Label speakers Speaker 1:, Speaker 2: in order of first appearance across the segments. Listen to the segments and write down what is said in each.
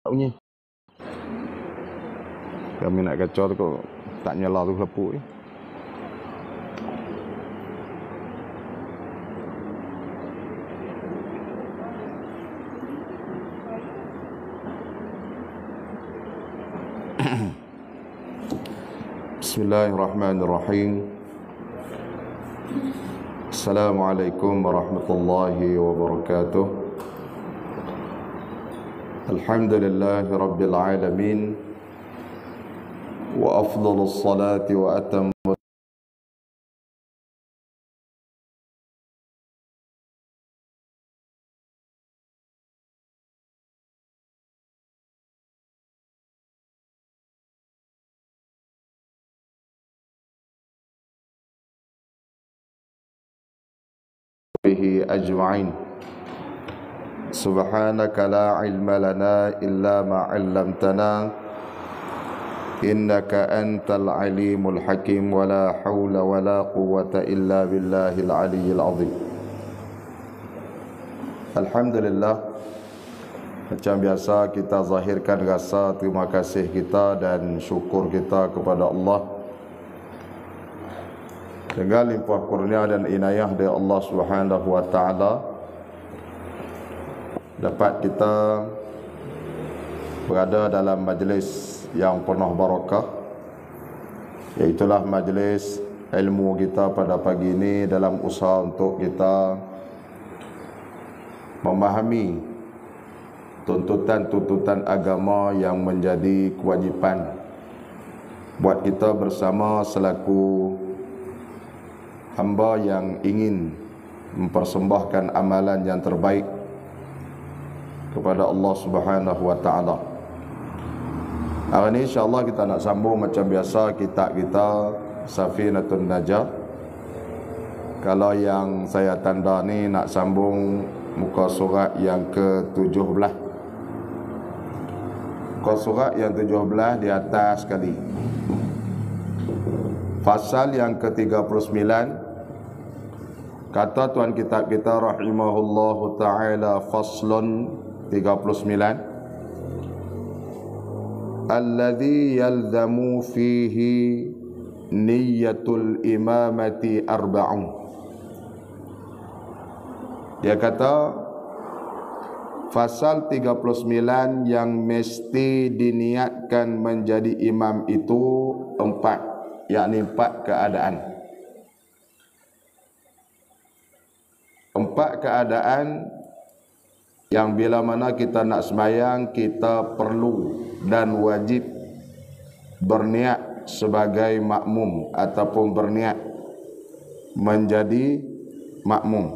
Speaker 1: bunyi. Kami nak kacau tu kok tak nyala tu lepuk ni. Bismillahirrahmanirrahim. Assalamualaikum warahmatullahi wabarakatuh. Alhamdulillahi rabbil alamin. Wa afdalus salati wa atammu bihi ajma'in. Subhanaka la ilma lana illa ma 'allamtana innaka antal alimul hakim wa la hawla wa la quwwata illa billahil aliyyil azim. Alhamdulillah, macam biasa kita zahirkan rasa terima kasih kita dan syukur kita kepada Allah dengan limpah kurnia dan inayah dari Allah Subhanahu wa taala dapat kita berada dalam majlis yang penuh barakah, iaitulah majlis ilmu kita pada pagi ini dalam usaha untuk kita memahami tuntutan-tuntutan agama yang menjadi kewajipan buat kita bersama selaku hamba yang ingin mempersembahkan amalan yang terbaik kepada Allah Subhanahu wa taala. Hari ini insya-Allah kita nak sambung macam biasa kitab kita Safinatun Najah. Kalau yang saya tanda ni nak sambung muka surat yang ke-17. Muka surat yang 17 di atas sekali. Fasal yang ke-39. Kata tuan kitab kita rahimahullahu ta'ala, faslun 39, alladhi yalzamu fihi niyyatul imamati arba'un. Dia kata fasal 39 yang mesti diniatkan menjadi imam itu 4, yakni 4 keadaan. 4 keadaan yang bila mana kita nak sembahyang kita perlu dan wajib berniat sebagai makmum ataupun berniat menjadi makmum.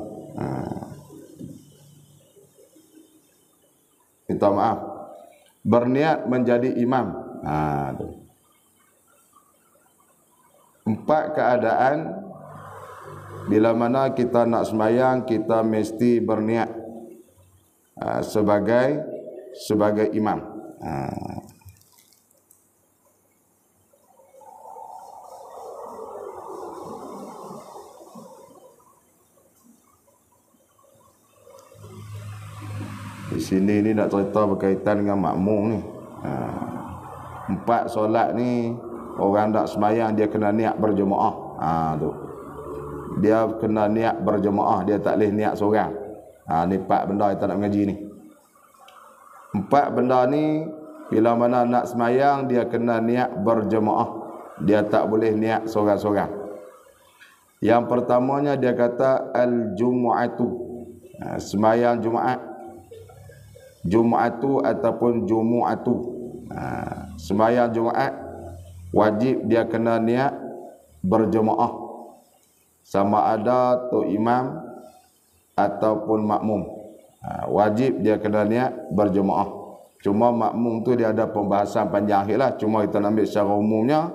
Speaker 1: Minta maaf, berniat menjadi imam. 4 keadaan bila mana kita nak sembahyang kita mesti berniat sebagai imam. Di sini ni nak cerita berkaitan dengan makmum ni. 4 solat ni orang nak sembahyang dia kena niat berjemaah. Tu. Dia kena niat berjemaah, dia tak boleh niat seorang. Ni 4 benda kita nak mengaji ni. 4 benda ni bila mana nak semayang dia kena niat berjemaah. Dia tak boleh niat seorang-seorang. Yang pertamanya dia kata al-jumu'atu. Semayang Jumaat. Jumu'atu ataupun jumu'atu. Semayang Jumaat wajib dia kena niat berjemaah. Sama ada tu imam ataupun makmum. Wajib dia kena niat berjemaah. Cuma makmum tu dia ada pembahasan panjang akhirlah. Cuma kita ambil secara umumnya,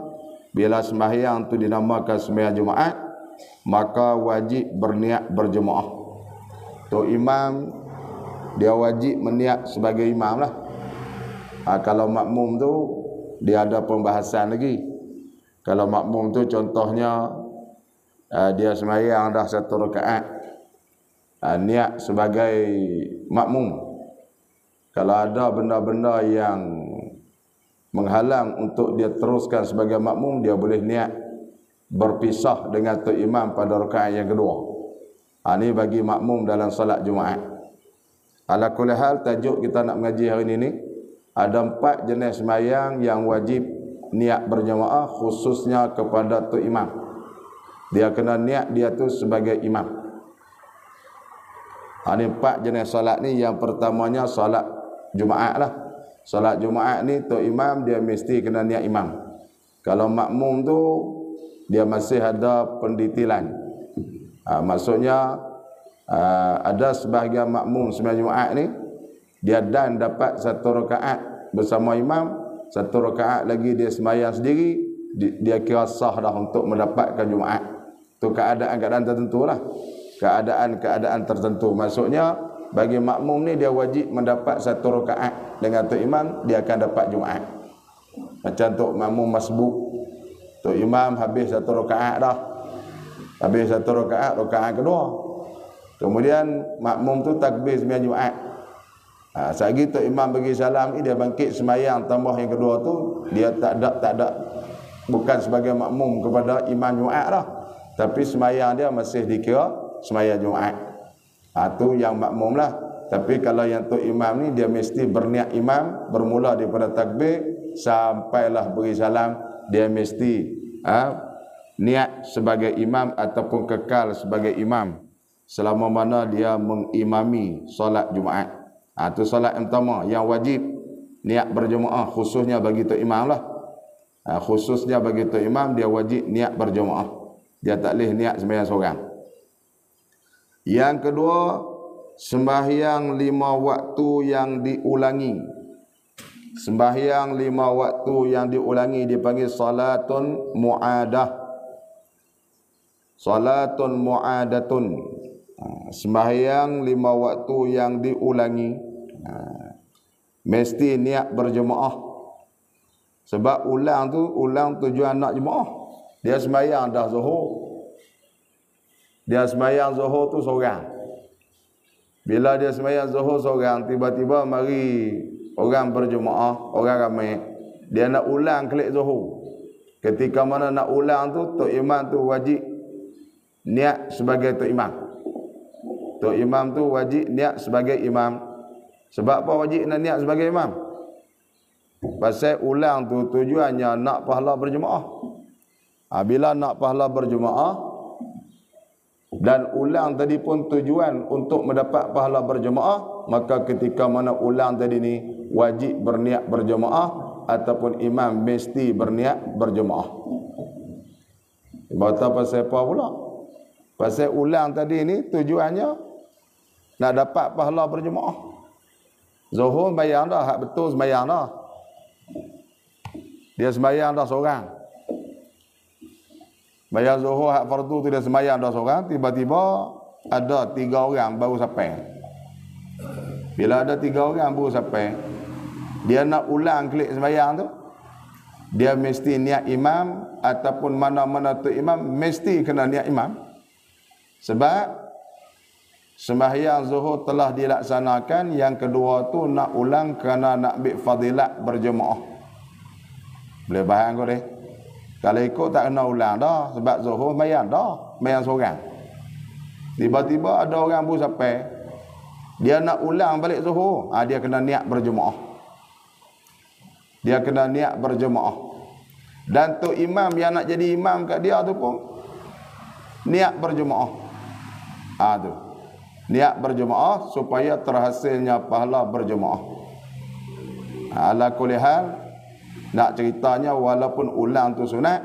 Speaker 1: bila sembahyang tu dinamakan sembahyang Jumaat, maka wajib berniat berjemaah. Tu imam dia wajib meniat sebagai imam lah. Kalau makmum tu dia ada pembahasan lagi. Kalau makmum tu contohnya dia sembahyang dah 1 rakaat, niat sebagai makmum. Kalau ada benda-benda yang menghalang untuk dia teruskan sebagai makmum, dia boleh niat berpisah dengan tok imam pada rakaat yang kedua. Ini bagi makmum dalam solat Jumaat. Ala kulli hal, tajuk kita nak mengaji hari ini ada 4 jenis sembahyang yang wajib niat berjamaah, khususnya kepada tok imam. Dia kena niat dia tu sebagai imam. Ini 4 jenis solat ni. Yang pertamanya solat Jumaat lah. Solat Jumaat ni tok imam dia mesti kena niat imam. Kalau makmum tu dia masih ada penditilan. Maksudnya ada sebahagian makmum sembahyang Jumaat ni dia dan dapat 1 rakaat bersama imam, 1 rakaat lagi dia sembahyang sendiri, dia kira sah dah untuk mendapatkan Jumaat. Tu keadaan-keadaan tertentu lah. Keadaan-keadaan tertentu. Maksudnya bagi makmum ni dia wajib mendapat 1 rakaat dengan tok imam, dia akan dapat Jumaat. Macam tok makmum masbuk, tok imam habis 1 rakaat dah. Habis 1 rakaat, rakaat kedua. Kemudian makmum tu takbir sembahyang Jumaat. Selagi tok imam bagi salam ni, dia bangkit sembahyang tambah yang kedua tu, dia tak ada bukan sebagai makmum kepada imam Jumaat dah. Tapi sembahyang dia masih dikira sembahyang Jumaat. Tu yang makmum lah. Tapi kalau yang tok imam ni dia mesti berniat imam, bermula daripada takbir sampailah beri salam, dia mesti niat sebagai imam ataupun kekal sebagai imam selama mana dia mengimami solat Jumaat. Itu solat yang pertama yang wajib niat berjemaah, khususnya bagi tok imam lah. Khususnya bagi tok imam dia wajib niat berjemaah. Dia tak boleh niat sembahyang seorang. Yang kedua, sembahyang 5 waktu yang diulangi. Sembahyang 5 waktu yang diulangi dipanggil salatun mu'adah. Salatun mu'adatun. Sembahyang 5 waktu yang diulangi, mesti niat berjemaah. Sebab ulang tujuan nak jemaah. Dia sembahyang dah zuhur. Dia sembahyang zuhur tu seorang. Bila dia sembahyang zuhur seorang, tiba-tiba mari orang berjemaah, orang ramai, dia nak ulang kelik zuhur. Ketika mana nak ulang tu, tok imam tu wajib niat sebagai tok imam. Tok imam tu wajib niat sebagai imam. Sebab apa wajib nak niat sebagai imam? Pasal ulang tu tujuannya nak pahala berjemaah. Bila nak pahala berjemaah dan ulang tadi pun tujuan untuk mendapat pahala berjemaah, maka ketika mana ulang tadi ni wajib berniat berjemaah ataupun imam mesti berniat berjemaah. Bata pasal apa pula? Pasal ulang tadi ni tujuannya nak dapat pahala berjemaah. Zuhur sembahyang dah, hak betul sembahyang dah. Dia sembahyang dah seorang. Sembahyang zuhur hak fardu tu dia sembahyang dah seorang, tiba-tiba ada 3 orang baru sampai. Bila ada 3 orang baru sampai, dia nak ulang kelik sembahyang tu, dia mesti niat imam ataupun mana-mana tu imam mesti kena niat imam. Sebab sembahyang zuhur telah dilaksanakan, yang kedua tu nak ulang kerana nak ambil fadilat berjemaah. Boleh faham kau deh? Kalau ikut tak kena ulang dah, sebab zuhur sembahyang dah, sembahyang seorang. Tiba-tiba ada orang baru sampai, dia nak ulang balik zuhur, dia kena niat berjemaah. Dia kena niat berjemaah. Dan tu imam yang nak jadi imam kat dia tu pun niat berjemaah. Tu niat berjemaah supaya terhasilnya pahala berjemaah. Ala kulli hal, nak ceritanya walaupun ulang tu sunat,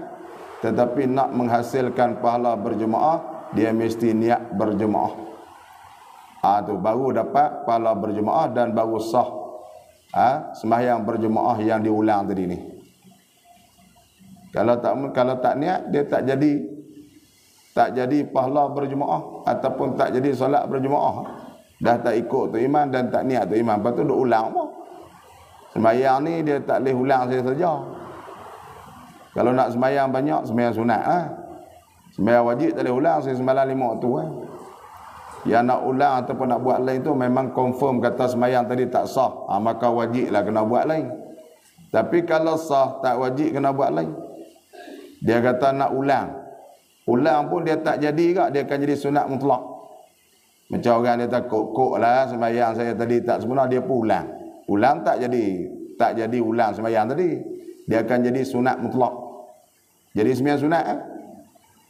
Speaker 1: tetapi nak menghasilkan pahala berjemaah, dia mesti niat berjemaah. Tu baru dapat pahala berjemaah dan baru sah sembahyang berjemaah yang diulang tadi ni. Kalau tak niat, dia tak jadi pahala berjemaah ataupun tak jadi solat berjemaah. Dah tak ikut tu imam dan tak niat tu imam, lepas tu duk ulang apa? Sembahyang ni dia tak boleh ulang saja. Kalau nak sembahyang banyak, sembahyang sunat Sembahyang wajib tak boleh ulang, sembahyang 5 waktu yang nak ulang ataupun nak buat lain tu memang confirm kata sembahyang tadi tak sah, maka wajiblah kena buat lain. Tapi kalau sah tak wajib kena buat lain. Dia kata nak ulang pun dia tak jadi ke, dia akan jadi sunat mutlak. Macam orang dia kok lah sembahyang saya tadi tak sempurna, dia pun ulang tak jadi ulang sembahyang tadi, dia akan jadi sunat mutlak. Jadi sembahyang sunat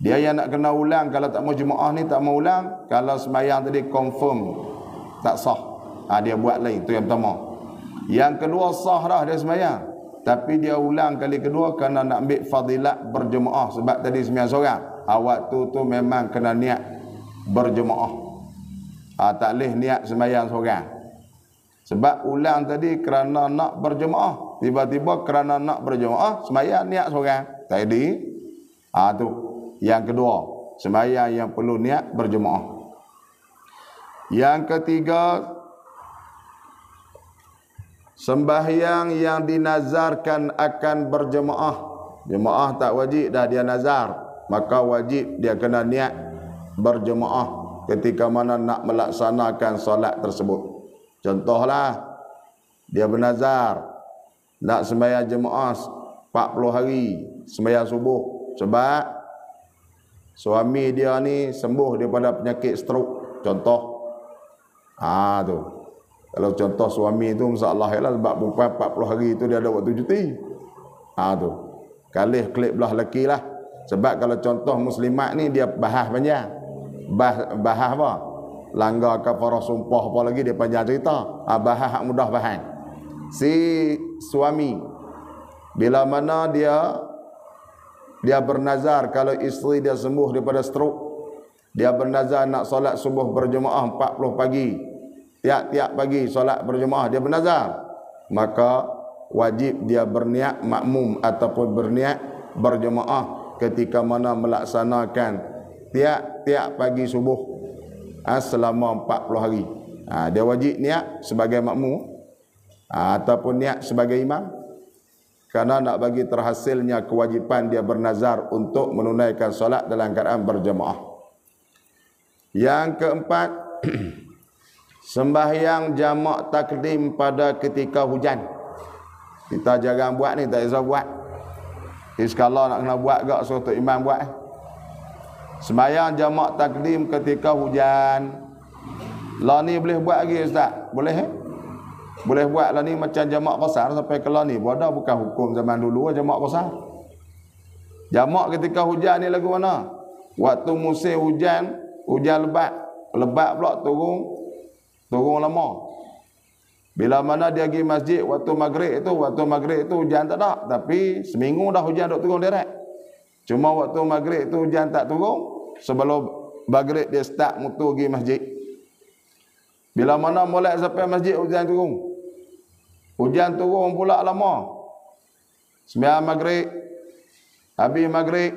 Speaker 1: dia yang nak kena ulang. Kalau tak mau jemaah ni tak mau ulang, kalau sembahyang tadi confirm tak sah, dia buat lain. Itu yang pertama. Yang kedua, sah dah dia sembahyang, tapi dia ulang kali kedua kerana nak ambil fadilat berjemaah. Sebab tadi sembahyang seorang, waktu tu memang kena niat berjemaah, tak boleh niat sembahyang seorang. Sebab ulang tadi kerana nak berjemaah, tiba-tiba kerana nak berjemaah sembahyang niat seorang tadi. Tu yang kedua, sembahyang yang perlu niat berjemaah. Yang ketiga, sembahyang yang dinazarkan akan berjemaah. Jemaah tak wajib dah dia nazar, maka wajib dia kena niat berjemaah ketika mana nak melaksanakan solat tersebut. Contohlah, dia bernazar nak sembahyang jemaah 40 hari sembahyang subuh, sebab suami dia ni sembuh daripada penyakit stroke, contoh. Tu kalau contoh suami tu masalah lah, sebab perempuan 40 hari tu dia ada waktu cuti. Tu kalih klik belah lelaki lah. Sebab kalau contoh muslimat ni dia bahas panjang, bahas apa, langgar kafarah sumpah apa lagi, dia panjang cerita. Bahas hak mudah faham. Si suami bila mana dia bernazar kalau isteri dia sembuh daripada stroke, dia bernazar nak solat subuh berjemaah 40 pagi, tiap-tiap pagi solat berjemaah, dia bernazar, maka wajib dia berniat makmum ataupun berniat berjemaah ketika mana melaksanakan tiap-tiap pagi subuh selama 40 hari. Dia wajib niat sebagai makmum ataupun niat sebagai imam, kerana nak bagi terhasilnya kewajipan dia bernazar untuk menunaikan solat dalam keadaan berjemaah. Yang keempat, sembahyang jamak takdim pada ketika hujan. Kita jarang buat ni, tak kisah buat. Sekala nak kena buat gak suruh tok imam buat. Sembahyang jamak takdim ketika hujan. Lah ni boleh buat lagi ustaz? Boleh Boleh buat lah ni macam jamak qasar sampai ke lah ni. Bodoh, bukan hukum zaman dulu jamak qasar. Jamak ketika hujan ni lagu mana? Waktu musim hujan lebat pula turun lama. Bila mana dia pergi masjid waktu maghrib itu hujan tak ada, tapi seminggu dah hujan duk turun direct. Cuma waktu maghrib itu hujan tak turun, sebelum maghrib dia start mutu pergi masjid. Bila mana mulai sampai masjid hujan turun. Hujan turun pula lama. Sembahyang maghrib, habis maghrib.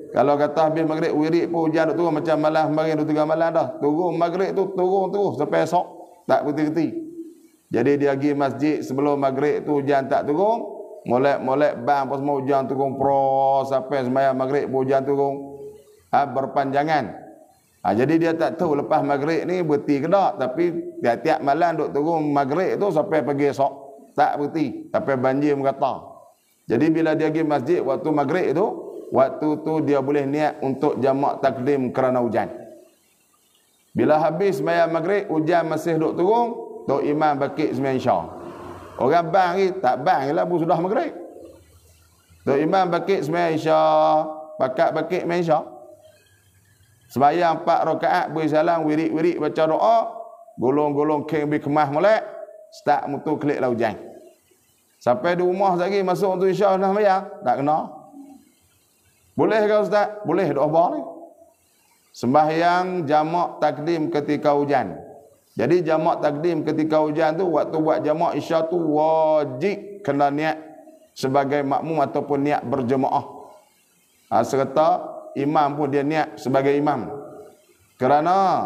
Speaker 1: Kalau kata habis maghrib wirid pun hujan duk turun macam malam kemarin 2-3 malam dah. Turun maghrib tu turun terus sampai esok. Tak berhenti-henti. Jadi dia pergi masjid sebelum maghrib tu hujan tak turun. Molek bang apa semua hujan turun pro sampai sembahyang maghrib pun hujan turun. Berpanjangan. Jadi dia tak tahu lepas maghrib ni berhenti ke tak. Tapi tiap-tiap malam duk turun maghrib tu sampai pagi esok. Tak berhenti. Sampai banjir merata. Jadi bila dia pergi masjid waktu maghrib tu, waktu tu dia boleh niat untuk jamak takdim kerana hujan. Bila habis sembahyang maghrib, hujan masih duk turun, tok imam bakit sembahyang isya. Orang bang ni tak bang lah pun sudah maghrib. Tok imam bakit sembahyang isya, bakit sembahyang isya. Sembahyang 4 rakaat beri salam, wirid-wirid baca doa, golong-golong keng bi kemah molek, start mutu klik lah hujan. Sampai di rumah lagi masuk untuk isya dah sembahyang, tak kena. Boleh ke ustaz? Boleh doa apa ni? Sembahyang jamak takdim ketika hujan. Jadi jamak takdim ketika hujan tu, waktu buat jamak isya tu wajib kena niat sebagai makmum ataupun niat berjemaah. Serta imam pun dia niat sebagai imam. Kerana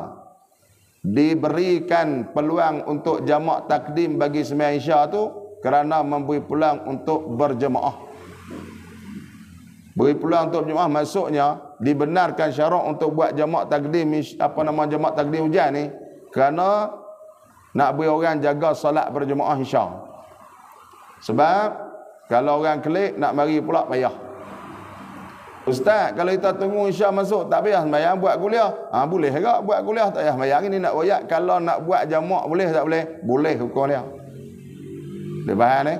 Speaker 1: diberikan peluang untuk jamak takdim bagi sembahyang isya tu kerana memberi peluang untuk berjemaah. Beri peluang untuk berjemaah maksudnya dibenarkan syarak untuk buat jamak takdim, jamak takdim hujan ni kerana nak beri orang jaga solat berjemaah Isya. Sebab kalau orang kelik nak mari pula payah. Ustaz, kalau kita tunggu Isya masuk tak payah sembahyang buat kuliah. Boleh juga buat kuliah, tak payah sembahyang. Ini nak royak kalau nak buat jamak boleh tak boleh? Boleh hukum dia. Dia faham ni?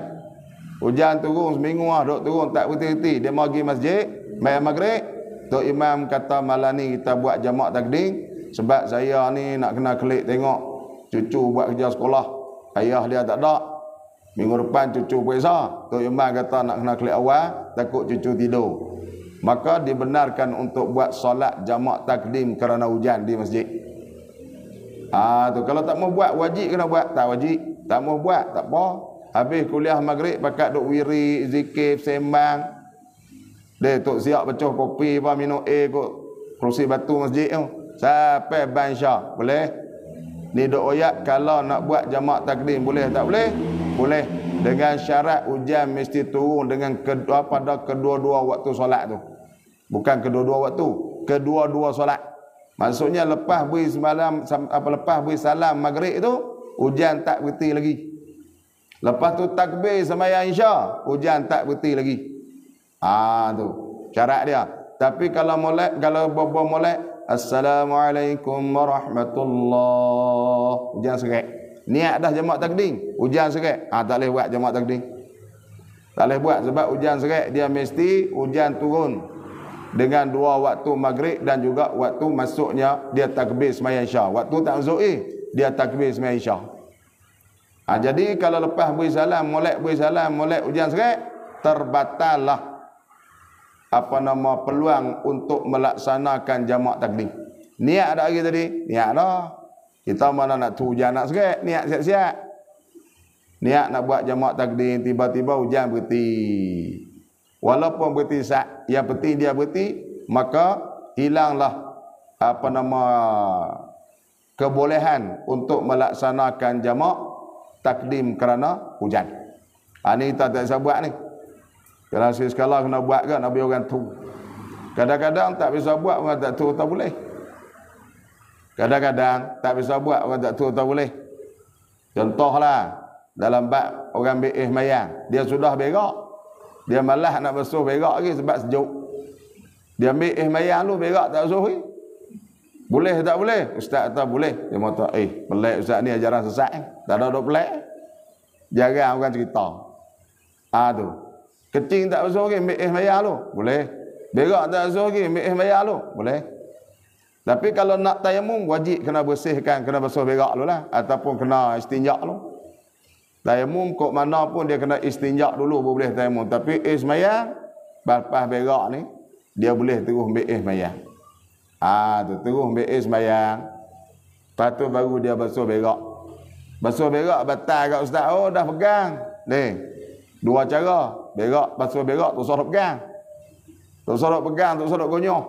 Speaker 1: Hujan turun seminggu duk turun tak berhenti-henti. Dia mau pergi masjid, sembahyang maghrib, tok imam kata malam ni kita buat jamak takdim sebab saya ni nak kena kelik tengok cucu buat kerja sekolah. Ayah dia tak ada. Minggu depan cucu periksa. Tok imam kata nak kena kelik awal, takut cucu tidur. Maka dibenarkan untuk buat solat jamak takdim kerana hujan di masjid. Tu kalau tak mau buat wajib kena buat, tak wajib. Tak mau buat tak apa. Habis kuliah maghrib pakat duk wiri, zikir, sembang. Dia tok siap pecah kopi apa minum kot kerusi batu masjid tu. Sampai ban Isya. Boleh? Ni duk oyak kalau nak buat jamak takdim boleh tak boleh? Boleh. Dengan syarat hujan mesti turun dengan pada kedua-dua waktu solat tu. Bukan kedua-dua waktu, kedua-dua solat. Maksudnya lepas beri semalam lepas beri salam maghrib tu hujan tak berhenti lagi. Lepas tu takbir sembahyang Isya, hujan tak berhenti lagi. Tu syarat dia. Tapi kalau bobo molek Assalamualaikum warahmatullahi, hujan serak. Niat dah jamak takdim, hujan serak. Tak boleh buat jamak takdim. Tak boleh buat sebab hujan serak dia mesti hujan turun dengan dua waktu maghrib dan juga waktu masuknya dia takbir sembahyang Isya. Waktu tak masuk dia takbir sembahyang Isya. Jadi kalau lepas beri salam, molek hujan serak, terbatallah peluang untuk melaksanakan jamak takdim. Niat ada lagi tadi? Niat dah. Kita mana nak tu hujan nak serak, niat siap-siap. Niat nak buat jamak takdim, tiba-tiba hujan berhenti. Walaupun berhenti saat, yang penting dia berhenti, maka hilanglah kebolehan untuk melaksanakan jamak takdim kerana hujan. Ni kita tak bisa buat ni. Kalau sekali kena buat ke, nak bagi orang tu. Kadang-kadang tak bisa buat, orang tak tu tak boleh. Kadang-kadang tak bisa buat, orang tak tu tak boleh. Contohlah, dalam bab orang be'ih mayang, dia sudah berak. Dia malas nak basuh berak lagi sebab sejuk. Dia ambil mayang lu berak tak basuh lagi. Boleh tak boleh? Ustaz kata boleh. Dia kata, pelik ustaz ni ajaran sesat. Tak ada duk pelik. Jarang orang cerita. Tu. Kecing tak basuh lagi, ambil mayang lu. Boleh. Berak tak basuh lagi, ambil mayang lu. Boleh. Tapi kalau nak tayamum, wajib kena bersihkan, kena basuh berak lu lah. Ataupun kena istinjak lu. Tayamum kok mana pun dia kena istinjak dulu baru boleh tayamum. Tapi semayang, lepas berak ni, dia boleh terus ambil semayang. Terus ambil semayang. Lepas tu baru dia basuh berak. Basuh berak batal kat ustaz. Dah pegang. Ni, dua cara. Berak, basuh berak, tu sorok pegang. Tu sorok pegang, tu sorok gonyoh.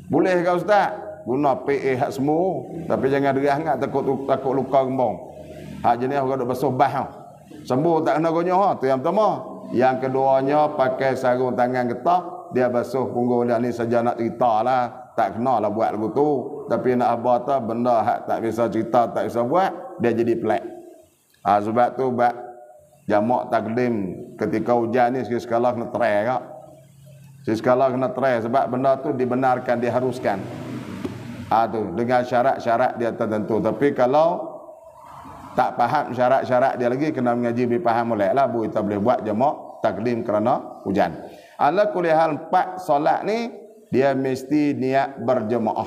Speaker 1: Boleh kat ustaz? Guna PA hak semua. Tapi jangan derah sangat, takut luka gembong. Hak jenis orang duk basuh bah. Sembuh tak kena gonyoh, tu yang pertama. Yang keduanya pakai sarung tangan getah, dia basuh punggung dia. Ni saja nak cerita lah, tak kena lah buat lagu tu. Tapi nak apa tu benda hak tak bisa cerita, tak bisa buat, dia jadi pelik. Sebab tu bab jamak takdim ketika hujan ni sekali kena try kak. Sekali kena try sebab benda tu dibenarkan, diharuskan. Tu dengan syarat-syarat dia tertentu. Tapi kalau tak faham syarat-syarat dia lagi, kena mengaji lebih faham molek lah, bu kita boleh buat jamak takdim kerana hujan. Ala kulli hal 4 solat ni dia mesti niat berjemaah.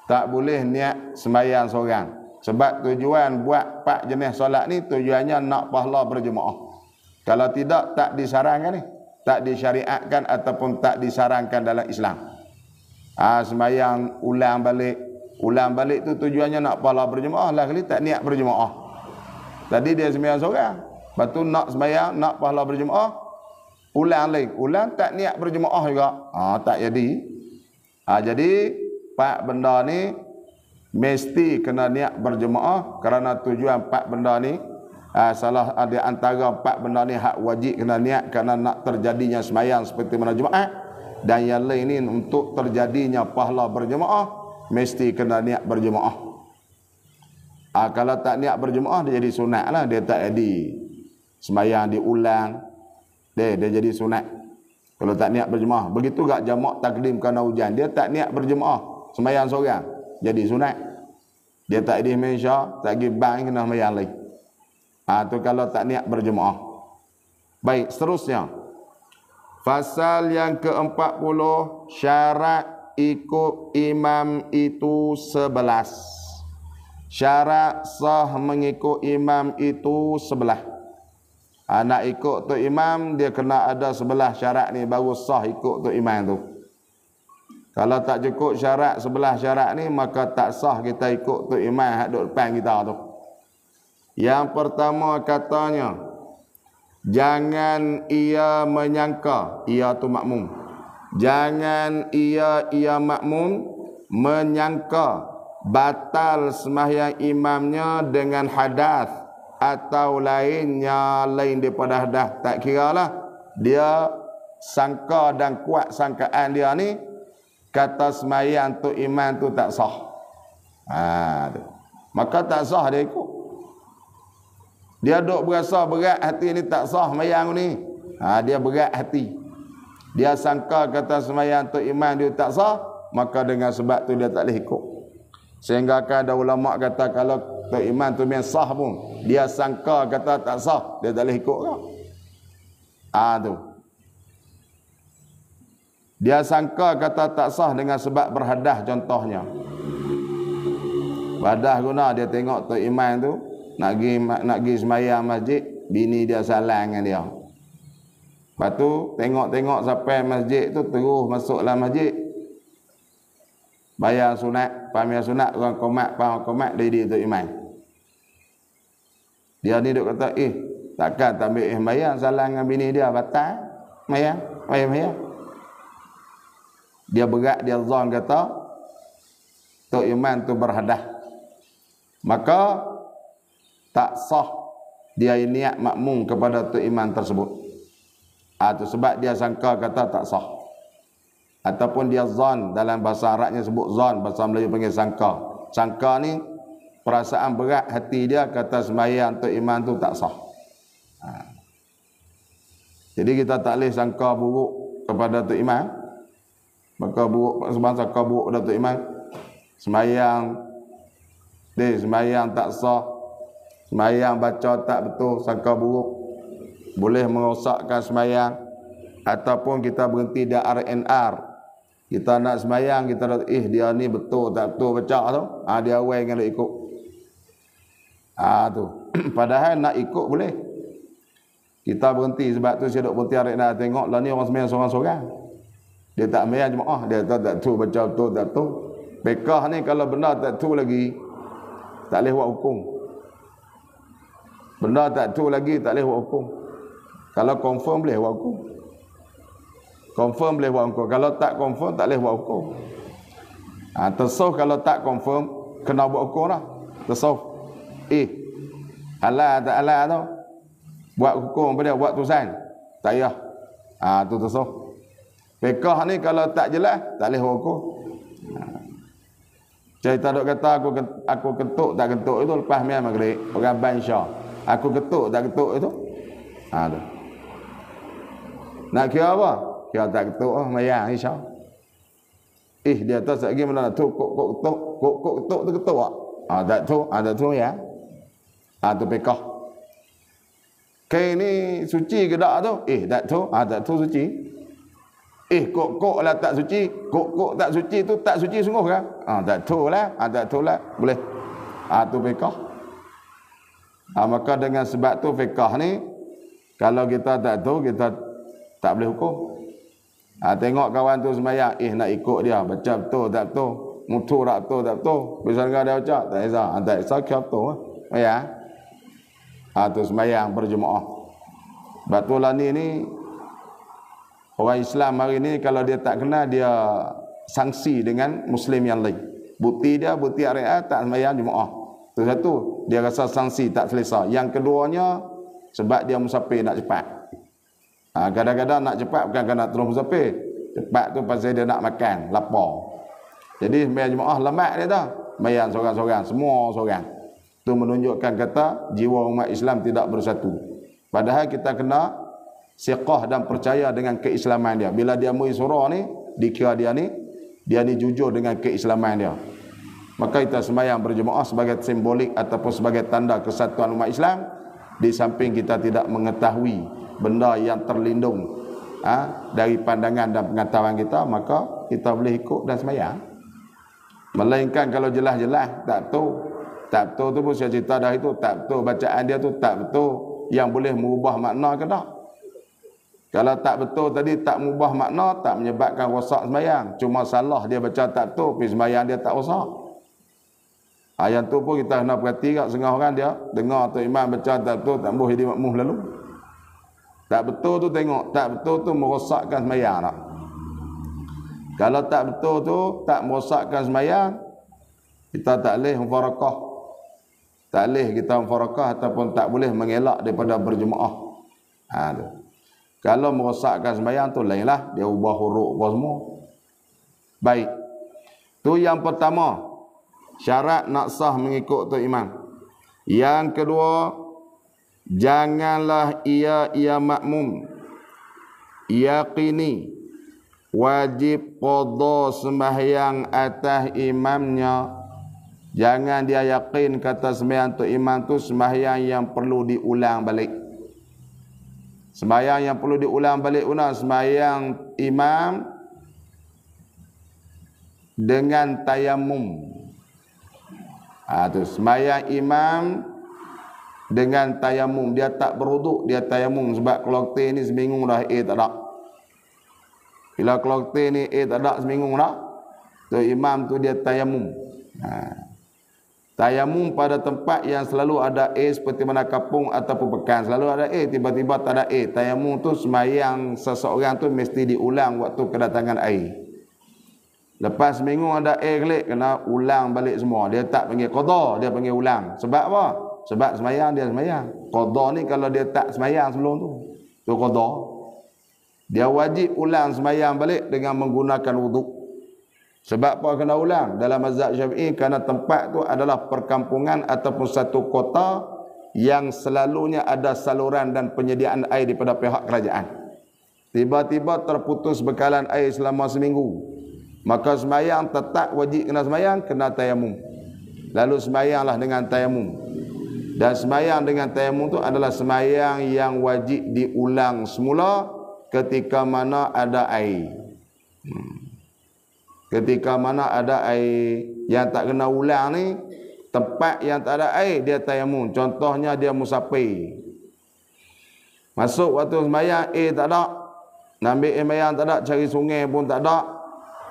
Speaker 1: Tak boleh niat sembahyang seorang. Sebab tujuan buat 4 jenis solat ni tujuannya nak pahala berjemaah. Kalau tidak, tak disarankan ni, tak disyariatkan ataupun tak disarankan dalam Islam. Sembahyang ulang balik tu tujuannya nak pahala berjemaah lah, kali tak niat berjemaah. Tadi dia sembahyang seorang, lepas tu nak sembahyang, nak pahala berjemaah, ulang tak niat berjemaah juga. Tak jadi. Jadi 4 benda ni mesti kena niat berjemaah kerana tujuan 4 benda ni salah ada antara 4 benda ni hak wajib kena niat kerana nak terjadinya sembahyang seperti mana Jumaat. Dan yang lain ni untuk terjadinya pahala berjemaah mesti kena niat berjemaah. Kalau tak niat berjemaah dia jadi sunat lah, dia tak jadi sembahyang diulang, dia jadi sunat. Kalau tak niat berjemaah, begitu gak jamak takdim kerana hujan, dia tak niat berjemaah, sembahyang seorang jadi sunat. Dia tak di Malaysia, tak pergi bank, kena sembahyang lain. Tu kalau tak niat berjemaah. Baik, seterusnya. Fasal yang ke-40, syarat ikut imam itu 11. Syarat sah mengikut imam itu 11. Nak ikut tu imam, dia kena ada 11 syarat ni baru sah ikut tu imam tu. Kalau tak cukup syarat 11 syarat ni, maka tak sah kita ikut tu imam hak duduk depan kita tu. Yang pertama katanya, jangan ia menyangka, ia tu makmum. Jangan ia makmum menyangka batal sembahyang imamnya dengan hadas atau lainnya lain daripada hadas. Tak kiralah dia sangka dan kuat sangkaan dia ni, kata sembahyang tu imam tu tak sah. Maka tak sah dia ikut. Dia duk berasa berat hati ni tak sah sembahyang ni. Dia berat hati. Dia sangka kata sembahyang tu imam dia tak sah, maka dengan sebab tu dia tak boleh ikut. Sehingga ada ulama kata kalau tu imam tu memang sah pun, dia sangka kata tak sah, dia tak boleh ikut kau. Tu. Dia sangka kata tak sah dengan sebab berhadas contohnya. Berhadas guna dia tengok tu imam tu nak pergi sembahyang masjid, bini dia salam dengan dia. Lepas tu tengok-tengok sampai masjid tu, terus masuk dalam masjid. Bayar sunat, pamir sunat, orang komat, paham komat, dia tu imam. Dia ni duk kata, takkan tak ambil sembahyang, salam dengan bini dia, batal sembahyang. Dia berat, dia zon kata, tu imam tu berhadas. Maka, tak sah dia niat makmum kepada tu imam tersebut. Tu sebab dia sangka kata tak sah. Ataupun dia zon, dalam bahasa Arabnya sebut zon, bahasa Melayu panggil sangka. Sangka ni perasaan berat hati dia kata sembahyang tu imam tu tak sah. Jadi kita tak boleh sangka buruk kepada tu imam. Maka buruk sebab sangka buruk kepada tu imam. Sembahyang tak sah. Sembahyang baca tak betul, sangka buruk. Boleh merosakkan sembahyang. Ataupun kita berhenti di RNR. Kita nak sembahyang, kita dah dia ni betul tak betul baca tu. Dia awal dengan dia ikut. Tu. Padahal nak ikut boleh. Kita berhenti sebab tu saya duk berhenti RNR tengok lah ni orang sembahyang seorang-seorang. Dia tak sembahyang jemaah, dia tak tu baca betul tak betul. Bekah ni kalau benda tak tu lagi tak boleh buat hukum. Benda tak tu lagi tak boleh buat hukum. Kalau confirm boleh buat hukum. Confirm boleh buat hukum. Kalau tak confirm tak boleh buat hukum. Tersawuf kalau tak confirm kena buat hukum lah. Tersawuf. Halal tak halal tu. Buat hukum pada buat tulisan. Tak payah. Tu tersawuf. Fiqh ni kalau tak jelas tak boleh buat hukum. Cerita dok kata aku ketuk tak ketuk itu lepas mai maghrib. Orang Bansha. Aku ketuk tak ketuk itu. Tu. Nak kira apa? Kira tak ketuk mayang insya. Dia tu lagi mana tu kok ketuk tu ketuk tak tu ya. Tu pekah. Kain ni suci ke tak tu? Tak tu suci. Kok lah tak suci. Kok tak suci tu tak suci sungguh kan? Tak tu lah. Tak tu lah. Boleh. Tu pekah. Maka dengan sebab tu fiqah ni kalau kita tak tahu kita tak boleh hukum. Tengok kawan tu sembahyang, nak ikut dia, baca betul tak betul, mutu tak betul tak betul. Bisa dengar dia baca, tak kisah kira betul lah. Tu sembahyang berjemaah. Batulah ni orang Islam hari ni kalau dia tak kenal dia sanksi dengan Muslim yang lain. Bukti RA tak sembahyang jemaah. Itu satu, dia rasa sanksi tak selesa. Yang keduanya sebab dia musafir nak cepat. Kadang-kadang nak cepat bukan kerana terus musafir. Cepat tu pasal dia nak makan, lapar. Jadi sembahyang jemaah lemak dia dah. Sembahyang seorang-seorang, semua seorang. Itu menunjukkan kata jiwa umat Islam tidak bersatu. Padahal kita kena siqah dan percaya dengan keislaman dia. Bila dia mui surah ni, dikira dia ni jujur dengan keislaman dia. Maka kita sembahyang berjemaah sebagai simbolik ataupun sebagai tanda kesatuan umat Islam. Di samping kita tidak mengetahui benda yang terlindung dari pandangan dan pengetahuan kita, maka kita boleh ikut dan sembahyang. Melainkan kalau jelas-jelas tak betul tu pun saya cerita dah, itu tak betul, bacaan dia tu tak betul, yang boleh mengubah makna ke tak. Kalau tak betul tadi tak mengubah makna, tak menyebabkan rosak sembahyang, cuma salah dia baca tak betul, tapi sembahyang dia tak rosak. Yang tu pun kita kena perhati kat setengah orang dia dengar tu imam baca tak betul, tak boleh jadi makmum lalu. Tak betul tu tengok, tak betul tu merosakkan sembahyang tak. Kalau tak betul tu tak merosakkan sembahyang, kita tak boleh mufarakah. Tak boleh kita mufarakah ataupun tak boleh mengelak daripada berjemaah. Tu. Kalau merosakkan sembahyang tu lainlah, dia ubah huruf apa semua. Baik. Tu yang pertama. Syarat nak sah mengikut tu imam. Yang kedua, janganlah ia makmum yaqini wajib qada sembahyang atas imamnya. Jangan dia yakin kata sembahyang tu imam tu sembahyang yang perlu diulang balik. Sembahyang yang perlu diulang balik guna sembahyang imam dengan tayamum. Tu sembahyang imam dengan tayamum, dia tak berwuduk, dia tayamum. Sebab kelokte ni seminggu dah tak ada. Bila kelokte ni tak ada seminggu dah, tu imam tu dia tayamum. Tayamum pada tempat yang selalu ada seperti mana kampung ataupun pekan, selalu ada tiba-tiba tak ada tayamum tu sembahyang seseorang tu mesti diulang waktu kedatangan air. Lepas seminggu ada kelik, kena ulang balik semua. Dia tak panggil qada, dia panggil ulang. Sebab apa? Sebab sembahyang dia sembahyang. Qada ni kalau dia tak sembahyang sebelum tu qada. Dia wajib ulang sembahyang balik dengan menggunakan wuduk. Sebab apa kena ulang? Dalam mazhab Syafi'i, kerana tempat tu adalah perkampungan ataupun satu kota yang selalunya ada saluran dan penyediaan air daripada pihak kerajaan. Tiba-tiba terputus bekalan air selama seminggu. Maka sembahyang tetap wajib kena sembahyang, kena tayamum. Lalu sembahyanglah dengan tayamum. Dan sembahyang dengan tayamum tu adalah sembahyang yang wajib diulang semula ketika mana ada air. Ketika mana ada air, yang tak kena ulang ni, tempat yang tak ada air dia tayamum. Contohnya dia musafir. Masuk waktu sembahyang tak ada. Nak ambil sembahyang tak ada, cari sungai pun tak ada.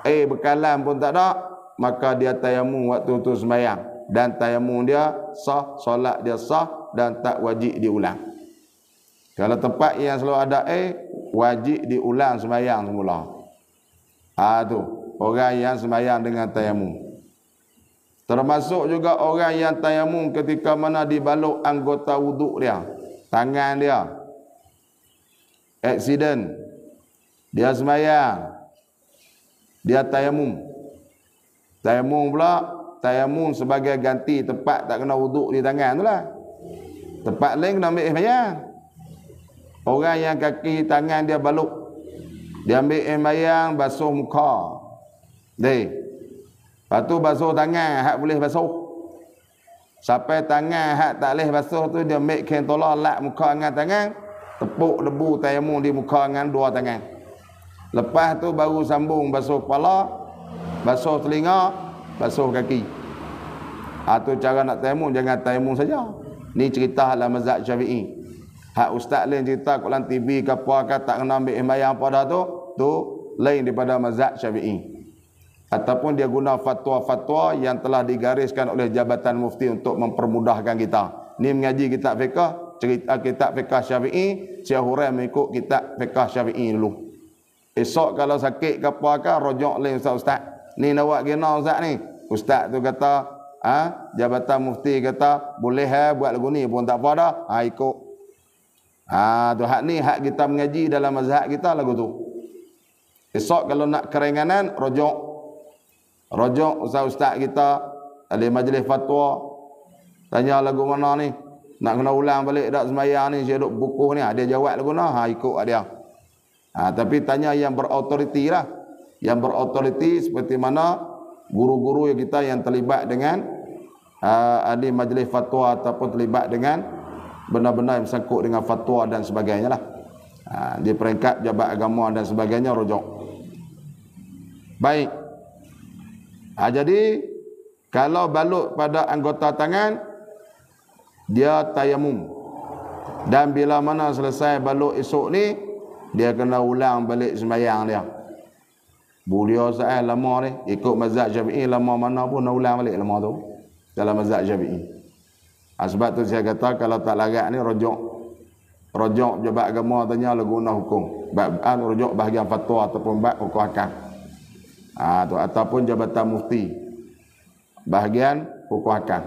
Speaker 1: Bekalan pun tak ada, maka dia tayamum waktu tu sembahyang. Dan tayamum dia sah, solat dia sah dan tak wajib diulang. Kalau tempat yang selalu ada wajib diulang sembahyang semula. Tu orang yang sembahyang dengan tayamum. Termasuk juga orang yang tayamum ketika mana dibaluk anggota wuduk dia, tangan dia aksiden, dia sembahyang, dia tayamum. Tayamum pula, tayamum sebagai ganti tempat tak kena wuduk di tangan tu lah. Tempat lain kena ambil sembahyang. Orang yang kaki tangan dia baluk, dia ambil sembahyang, basuh muka. Lepas tu basuh tangan, hak boleh basuh. Sampai tangan hak tak boleh basuh tu, dia ambil kain tolak lap muka dengan tangan, tepuk debu tayamum di muka dengan dua tangan. Lepas tu baru sambung basuh kepala, basuh telinga, basuh kaki. Tu cara nak tayamum, jangan tayamum saja. Ni cerita dalam mazhab Syafi'i. Hak ustaz lain cerita kat dalam TV ke apa ke tak kena ambil sembahyang pada tu lain daripada mazhab Syafi'i. Ataupun dia guna fatwa-fatwa yang telah digariskan oleh Jabatan Mufti untuk mempermudahkan kita. Ni mengaji kitab fiqh, cerita kitab fiqh Syafi'i, Syekh Hurai mengikut kitab fiqh Syafi'i dulu. Esok kalau sakit ke apa ke, rojok lain ustaz. Ni nak buat gina ustaz ni. Ustaz tu kata, Jabatan Mufti kata, boleh buat lagu ni pun tak apa dah. Ikut. Tu hak ni, hak kita mengaji dalam mazhab kita lagu tu. Esok kalau nak keringanan, rujuk ustaz-ustaz kita, ahli majlis fatwa, tanya lagu mana ni, nak kena ulang balik dak sembahyang ni, saya duk buku ni, dia jawab lagu mana, ikut dia. Tapi tanya yang berautoriti lah, yang berautoriti seperti mana guru-guru yang kita yang terlibat dengan ahli majlis fatwa ataupun terlibat dengan benar-benar yang bersangkut dengan fatwa dan sebagainya lah. Di peringkat jabat agama dan sebagainya, rujuk. Baik. Jadi kalau balut pada anggota tangan, dia tayamum. Dan bila mana selesai balut esok ni, dia kena ulang balik sembahyang dia. Boleh saya lama ni, ikut mazhab Syafi'i lama mana pun nak ulang balik lama tu. Dalam mazhab Syafi'i. Sebab tu saya kata kalau tak larat ni rujuk jabat agama tanya lagu guna hukum. Rujuk bahagian fatwa ataupun bab hukum akam. Tu ataupun jabatan mufti. Bahagian hukum akam.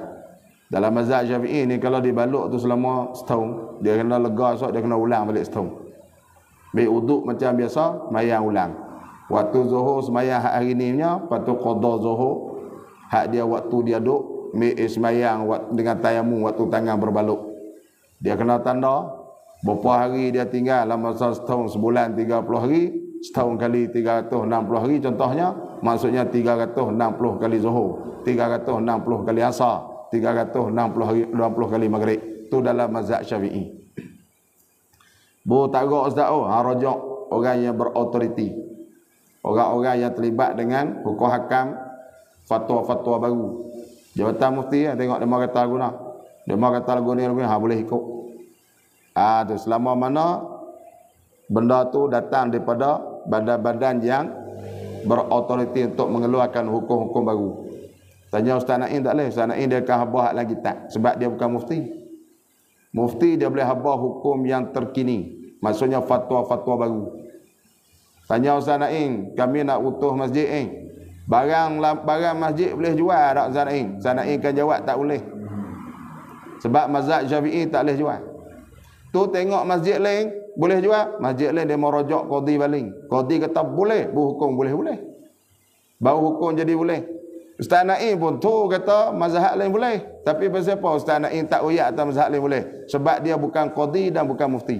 Speaker 1: Dalam mazhab Syafi'i ni kalau dibaluk tu selama setahun, dia kena lega esok dia kena ulang balik setahun. Baik uduk macam biasa, sembahyang ulang. Waktu zuhur sembahyang hak hari ni punya, lepas tu qada zuhur, hak dia waktu dia duk sembahyang dengan tayamum waktu tangan berbaluk. Dia kena tanda berapa hari dia tinggal dalam masa setahun, sebulan 30 hari, setahun kali 360 hari contohnya, maksudnya 360 kali zuhur, 360 kali asar, 360 kali maghrib. Itu dalam mazhab Syafi'i. Tak agak ustaz, rujuk orang yang berautoriti, orang-orang yang terlibat dengan hukum hakam, fatwa-fatwa baru. Jabatan mufti tengok dia kata guna. Dia kata lagu ni boleh ikut. Tu selama mana benda tu datang daripada badan-badan yang berautoriti untuk mengeluarkan hukum-hukum baru. Tanya Ustaz Naim tak boleh. Ustaz Naim dia akan habah lagi tak, sebab dia bukan mufti. Mufti dia boleh habah hukum yang terkini, maksudnya fatwa-fatwa baru. Tanya Ustaz Naim, kami nak utuh masjid barang masjid boleh jual tak Ustaz Naim? Ustaz Naim kan jawab tak boleh. Sebab mazhab Syafi'i tak boleh jual. Tu tengok masjid lain boleh jual, masjid lain dia mau rojak qadi baling. Qadi kata boleh, berhukum boleh. Baru hukum jadi boleh. Ustaz Naim pun tu kata mazhab lain boleh. Tapi pasal apa Ustaz Naim tak uyak atas mazhab lain boleh? Sebab dia bukan qadi dan bukan mufti.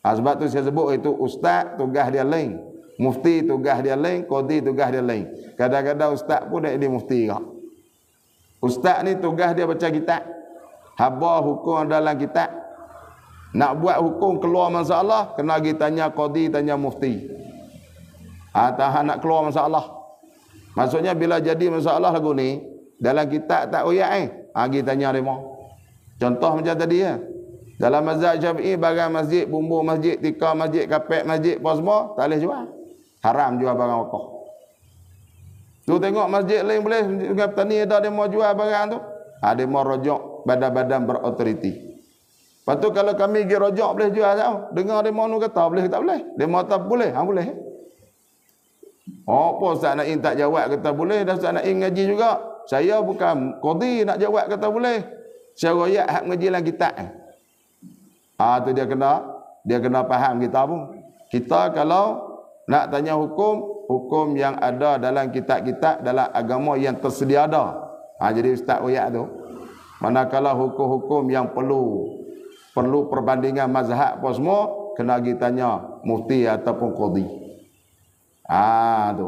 Speaker 1: Sebab tu saya sebut itu ustaz tugas dia lain. Mufti tugas dia lain, qadi tugas dia lain. Kadang-kadang ustaz pun dah jadi mufti kak. Ustaz ni tugas dia baca kitab. Habah hukum dalam kitab. Nak buat hukum keluar masalah, kena pergi tanya qadi, tanya mufti. Tahan nak keluar masalah. Maksudnya bila jadi masalah lagu ni, dalam kitab tak uyak pergi tanya dia. Contoh macam tadi ya. Dalam mazhab Syafi'i, barang masjid, bumbu masjid, tikar masjid, kapek masjid, apa semua, tak boleh jual. Haram jual barang wakaf. Tu tengok masjid lain boleh, dengan petani ada dia mau jual barang tu. Dia mau rojok badan-badan berautoriti. Lepas tu kalau kami pergi rojok boleh jual tak? Dengar dia mau kata boleh tak boleh? Dia mau tak boleh? Boleh. Apa Ustaz Naim tak jawab kata boleh, dah Ustaz Naim ngaji juga. Saya bukan qadi nak jawab kata boleh. Saya royak hak ngaji dalam kitab. Tu dia kena faham kita pun. Kita kalau nak tanya hukum yang ada dalam kitab-kitab dalam agama yang tersedia ada. Jadi ustaz royak tu. Manakala hukum-hukum yang perlu perbandingan mazhab apa semua, kena pergi tanya mufti ataupun qadi. Tu.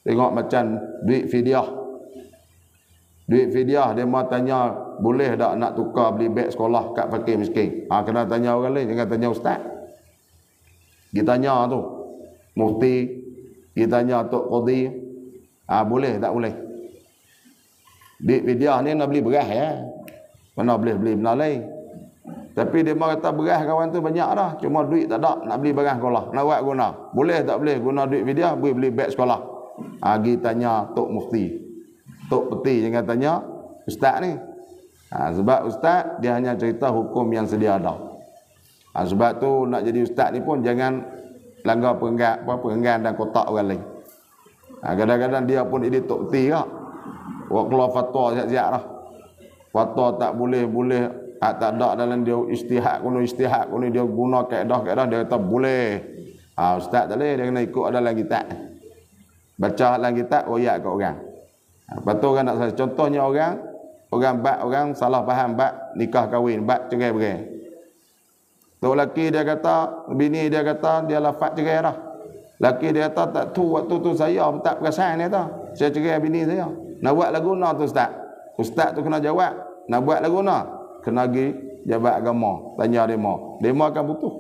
Speaker 1: Tengok macam duit fidyah. Duit fidyah dia mau tanya boleh tak nak tukar beli beg sekolah kat fakir miskin. Kena tanya orang lain, jangan tanya ustaz. Kita tanya tu mufti, kita tanya tok qadi. Boleh tak boleh? Duit fidyah ni nak beli beras ya. Mana boleh beli benda lain. Tapi dia mau kata beras kawan tu banyak dah, cuma duit tak ada nak beli beras sekolah. Nak buat guna. Boleh tak boleh guna duit fidyah beli beg sekolah? Pergi tanya tok mufti. Tok peti jangan tanya ustaz ni. Sebab ustaz dia hanya cerita hukum yang sedia ada. Sebab tu nak jadi ustaz ni pun jangan langgar perenggan dan kotak orang lain. Kadang-kadang dia pun jadi tok peti kak. Buat keluar fatwa siap-siap dah. Fatwa tak boleh tak ada dalam dia istihad kuno dia guna kaedah dia kata boleh. Ustaz tak boleh, dia kena ikut dalam kitab. Baca dalam kitab, royak kat orang. Lepas tu orang nak salah. Contohnya orang salah faham bab nikah kahwin, bab cerai-berai. Tu laki dia kata, bini dia kata, dia lafaz cerai dah. Laki dia kata, tak tu waktu tu saya tak perasan dia kata. Saya cerai bini saya. Nak buat lagu na tu ustaz. Ustaz tu kena jawab. Nak buat lagu na, kena pergi jabat agama, tanya demo. Demo akan putus.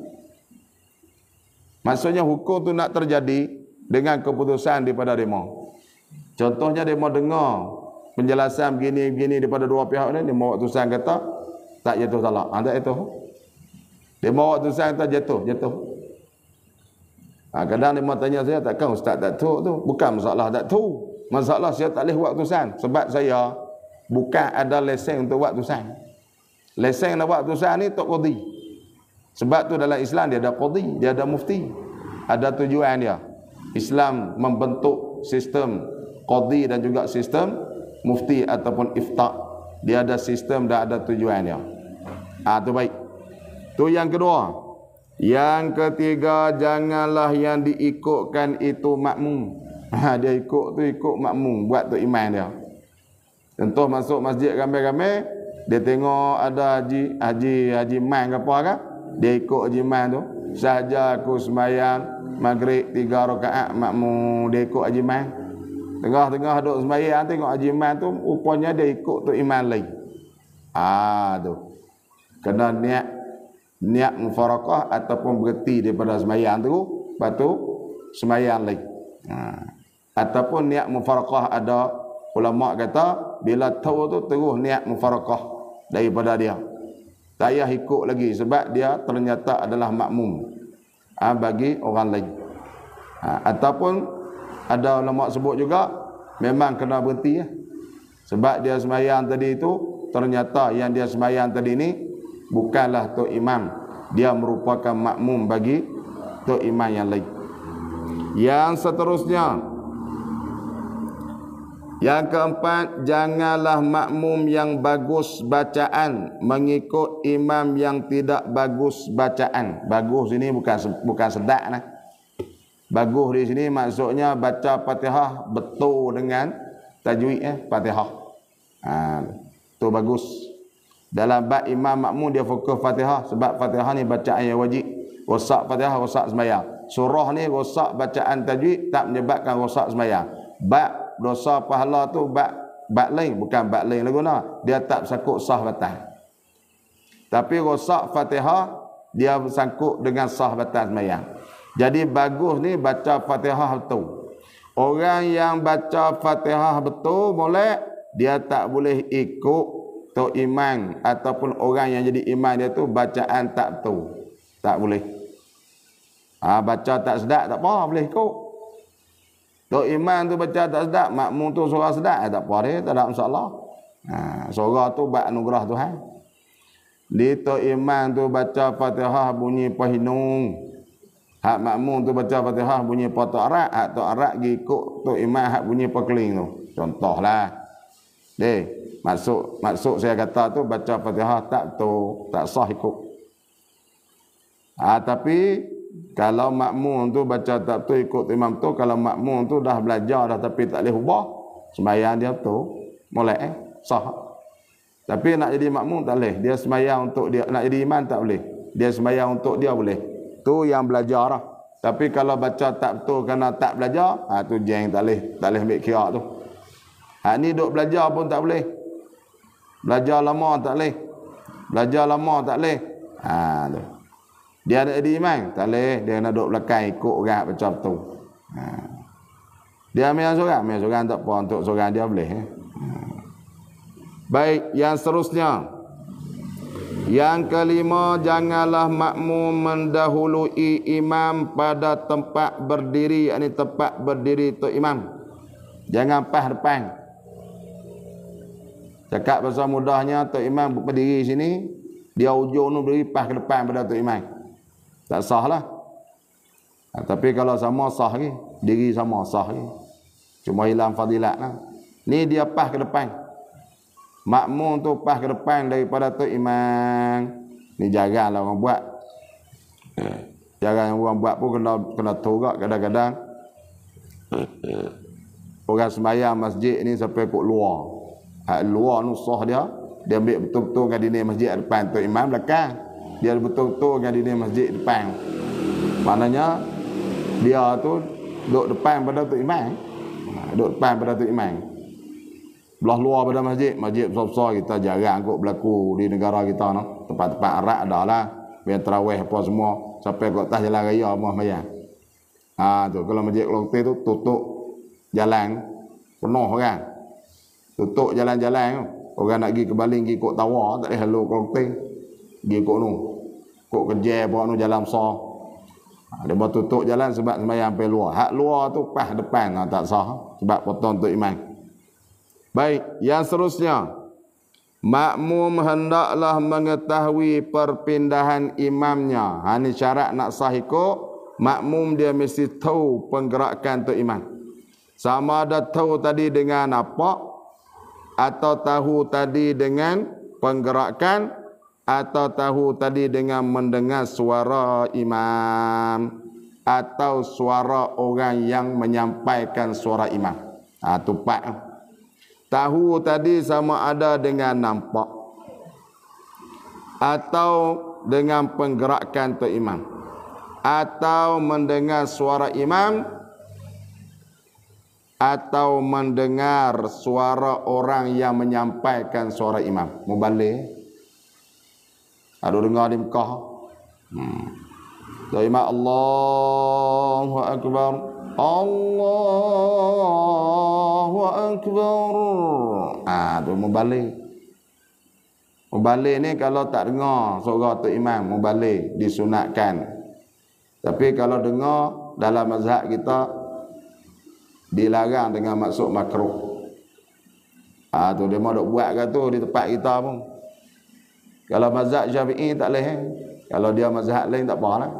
Speaker 1: Maksudnya hukum tu nak terjadi dengan keputusan daripada demo. Contohnya demo dengar penjelasan begini-begini daripada dua pihak ni, demo waktu tusan kata tak jatuh talak. Tak jatuh. Demo waktu tusan kata jatuh. Kadang demo tanya saya, takkan ustaz tak tahu tu? Bukan masalah tak tahu. Masalah saya tak boleh buat tusan sebab saya bukan ada lesen untuk buat tusan. Lesen nak buat tusan ni tok qadi. Sebab tu dalam Islam dia ada qadi, dia ada mufti. Ada tujuan dia. Islam membentuk sistem qadi dan juga sistem mufti ataupun ifta. Dia ada sistem dan ada tujuan dia. Tu baik. Tu yang kedua. Yang ketiga, janganlah yang diikutkan itu makmum. Dia ikut makmum buat tu iman dia. Contoh masuk masjid ramai-ramai, dia tengok ada haji man ke apa kan, dia ikut haji man tu. Sahaja aku sembahyang maghrib 3 rakaat makmum, dia ikut haji man. Tengah-tengah duduk sembahyang tengok haji man tu, rupanya dia ikut tu iman lain. Tu. Kena niat mufarakah ataupun berhenti daripada sembahyang tu, lepas tu sembahyang lain. Ataupun niat mufarakah, ada ulama kata bila tahu tu terus niat mufarakah daripada dia. Tak payah ikut lagi sebab dia ternyata adalah makmum bagi orang lain. Ataupun ada ulama sebut juga memang kena berhenti sebab dia sembahyang tadi itu ternyata yang dia sembahyang tadi ni bukanlah tok imam, dia merupakan makmum bagi tok imam yang lain. Yang seterusnya, yang keempat, janganlah makmum yang bagus bacaan mengikut imam yang tidak bagus bacaan. Bagus ini bukan sedap nah. Bagus di sini maksudnya baca Fatihah betul dengan tajwid Fatihah. Tu bagus. Dalam bab imam makmum dia fokus Fatihah sebab Fatihah ni bacaan yang wajib. Rosak Fatihah, rosak sembahyang. Surah ni rosak bacaan tajwid tak menyebabkan rosak sembahyang. Bab dosa pahala tu bab lain, bukan bab lain lagu nah. Dia tak bersangkut sah batal. Tapi rosak Fatihah dia bersangkut dengan sah batal sembahyang. Jadi bagus ni baca Fatihah betul. Orang yang baca Fatihah betul molek, dia tak boleh ikut tok imam ataupun orang yang jadi imam dia tu bacaan tak betul. Tak boleh. Baca tak sedap tak apa, boleh ikut. Tok imam tu baca tak sedap, makmum tu suara sedap, tak apa dia, tak ada masalah. Suara tu bak anugerah Tuhan. Di tok imam tu baca Fatihah bunyi pahinung. Hak makmum tu baca Fatihah bunyi tok arak, hak tok arak gi ikut tok imam hak bunyi keling tu. Contohlah. Maksud saya kata tu baca Fatihah tak betul, tak sah ikut. Tapi kalau makmum tu baca tak betul ikut imam tu, kalau makmum tu dah belajar dah tapi tak boleh ubah, sembahyang dia tu molek sah. Tapi nak jadi makmum tak boleh. Dia sembahyang untuk dia, nak jadi imam tak boleh. Dia sembahyang untuk dia boleh. Tu yang belajar lah. Tapi kalau baca tak betul kerana tak belajar, tu jeng tak boleh ambil kira tu. Ni duk belajar pun tak boleh. Belajar lama tak boleh. Belajar lama tak boleh. Tu. Dia nak jadi imam, tak boleh. Dia nak duduk belakang ikut orang baca betul. Dia ambil seorang tak apa, untuk seorang dia boleh. Baik, yang seterusnya. Yang kelima, janganlah makmum mendahului imam pada tempat berdiri. Ini tempat berdiri tu imam. Jangan pas depan. Cakap bahasa mudahnya, tu imam berdiri sini, dia ujung tu berdiri pas ke depan pada tu imam. Tak sah lah. Tapi kalau sama sah lagi, diri sama sah lagi. Cuma hilang fadilat lah. Ni dia pas ke depan. Makmum tu pas ke depan daripada tu imam. Ni jaranglah orang buat. Jarang orang buat pun kena torak kadang-kadang. Orang sembahyang masjid ni sampai kat luar. Hak luar tu sah dia ambil betul-betul dengan dinding masjid depan tu imam belakang. Dia betul-betul dengan dinding masjid depan. Maknanya dia tu duduk depan pada tu imam. Duduk depan pada tu imam. Belah luar pada masjid besar-besar kita jarang kot berlaku di negara kita no. Tempat-tempat Arab dah lah. Biar tarawih apa semua sampai kat atas jalan raya semua sembahyang. Tu kalau masjid Kelantan tu tutup jalan penuh orang. Tutup jalan-jalan tu. Orang nak pergi ke Baling, pergi kok Tawa, tak boleh lalu Kelantan. Pergi kok nu. Kok Kejer apa nu jalan besar. Dia buat tutup jalan sebab sembahyang sampai luar. Hak luar tu pas depan tak sah sebab potong untuk imam. Baik, yang seterusnya. Makmum hendaklah mengetahui perpindahan imamnya. Ini syarat nak sah ikut. Makmum dia mesti tahu penggerakan tu imam. Sama ada tahu tadi dengan apa, atau tahu tadi dengan penggerakan, atau tahu tadi dengan mendengar suara imam, atau suara orang yang menyampaikan suara imam. Tu pak. Tahu tadi sama ada dengan nampak atau dengan penggerakan tu imam, atau mendengar suara imam, atau mendengar suara orang yang menyampaikan suara imam. Mubalik. Ada dengar di Mekah. Imam Allahu Akbar. Allahu Akbar. Tu mubalik. Mubalik ni kalau tak dengar suara tu imam, mubalik, disunatkan. Tapi kalau dengar dalam mazhab kita dilarang dengan maksud makruh. Tu dia mau duk buat ke tu di tempat kita pun. Kalau mazhab Syafi'i tak boleh. Kalau dia mazhab lain tak apalah.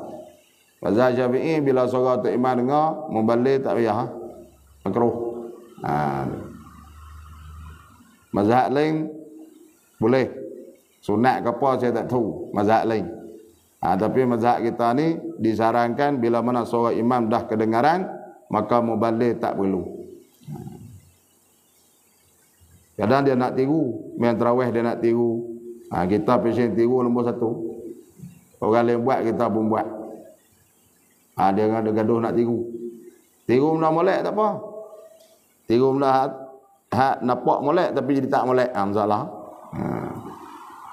Speaker 1: Mazhab Syafi'i bila suara tu imam dengar, mubalik tak payah. Makruh. Mazhab lain boleh. Sunat ke apa saya tak tahu. Mazhab lain. Tapi mazhab kita ni disarankan bila mana suara imam dah kedengaran, maka mubalik tak perlu. Kadang dia nak tiru, main tarawih dia nak tiru. Kita pasien tiru nombor satu. Orang lain buat, kita pun buat. Dia ada gaduh nak tiru. Tiru benda molek tak apa. Tiru benda hak nampak molek tapi jadi tak molek. Masalah.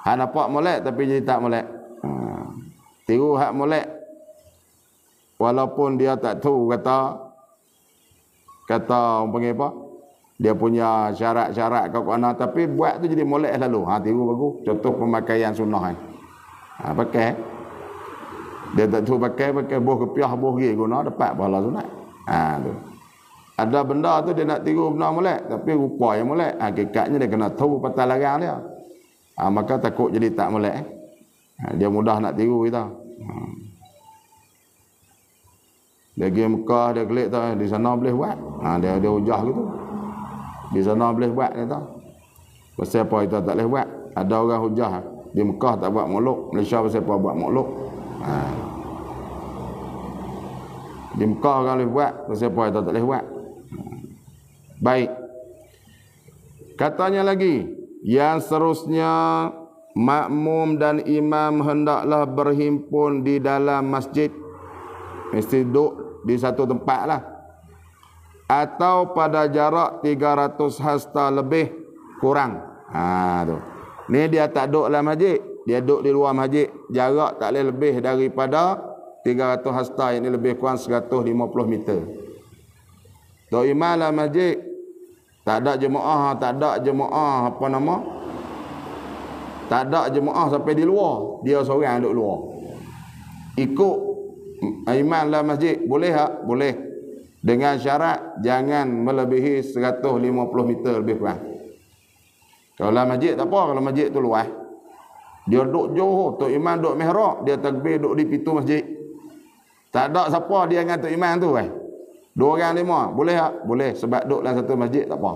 Speaker 1: Hak nampak molek tapi jadi tak molek. Tiru hak molek walaupun dia tak tahu kata panggil apa, dia punya syarat-syarat ke mana, tapi buat tu jadi molek lalu. Tiru bagus. Contoh pemakaian sunnah pakai. Dia tak tahu pakai boh kepiah boh gigi guna dapat pahala sunat. Tu. Ada benda tu dia nak tiru benda molek tapi rupa yang molek. Hakikatnya dia kena tahu patah larang dia. Maka takut jadi tak molek. Dia mudah nak tiru kita. Dia pergi Mekah, dia klik tu, di sana boleh buat. Dia hujah gitu. Di sana boleh buat dia tahu. Pasal apa kita tak boleh buat? Ada orang hujah di Mekah tak buat mauluk, Malaysia pasal apa buat mauluk. Di Mekah orang boleh buat, pasal apa kita tak boleh buat. Baik. Katanya lagi, yang seterusnya makmum dan imam hendaklah berhimpun di dalam masjid. Mesti duduk di satu tempat lah. Atau pada jarak 300 hasta lebih kurang. Tu. Ni dia tak duduk dalam masjid. Dia duduk di luar masjid. Jarak tak boleh lebih daripada 300 hasta. Yang ni lebih kurang 150 meter. Tok imam dalam masjid. Tak ada jemaah apa nama? Tak ada jemaah sampai di luar. Dia seorang duduk luar. Ikut imam dalam masjid. Boleh tak? Boleh. Dengan syarat jangan melebihi 150 meter lebih kurang. Kalau dalam masjid tak apa. Kalau masjid tu luas. Dia duduk jauh. Tok imam duduk mihrab. Dia takbir duduk di pintu masjid. Tak ada siapa dia dengan tok imam tu. 2 orang 5. Boleh tak? Boleh. Sebab duduk dalam satu masjid tak apa.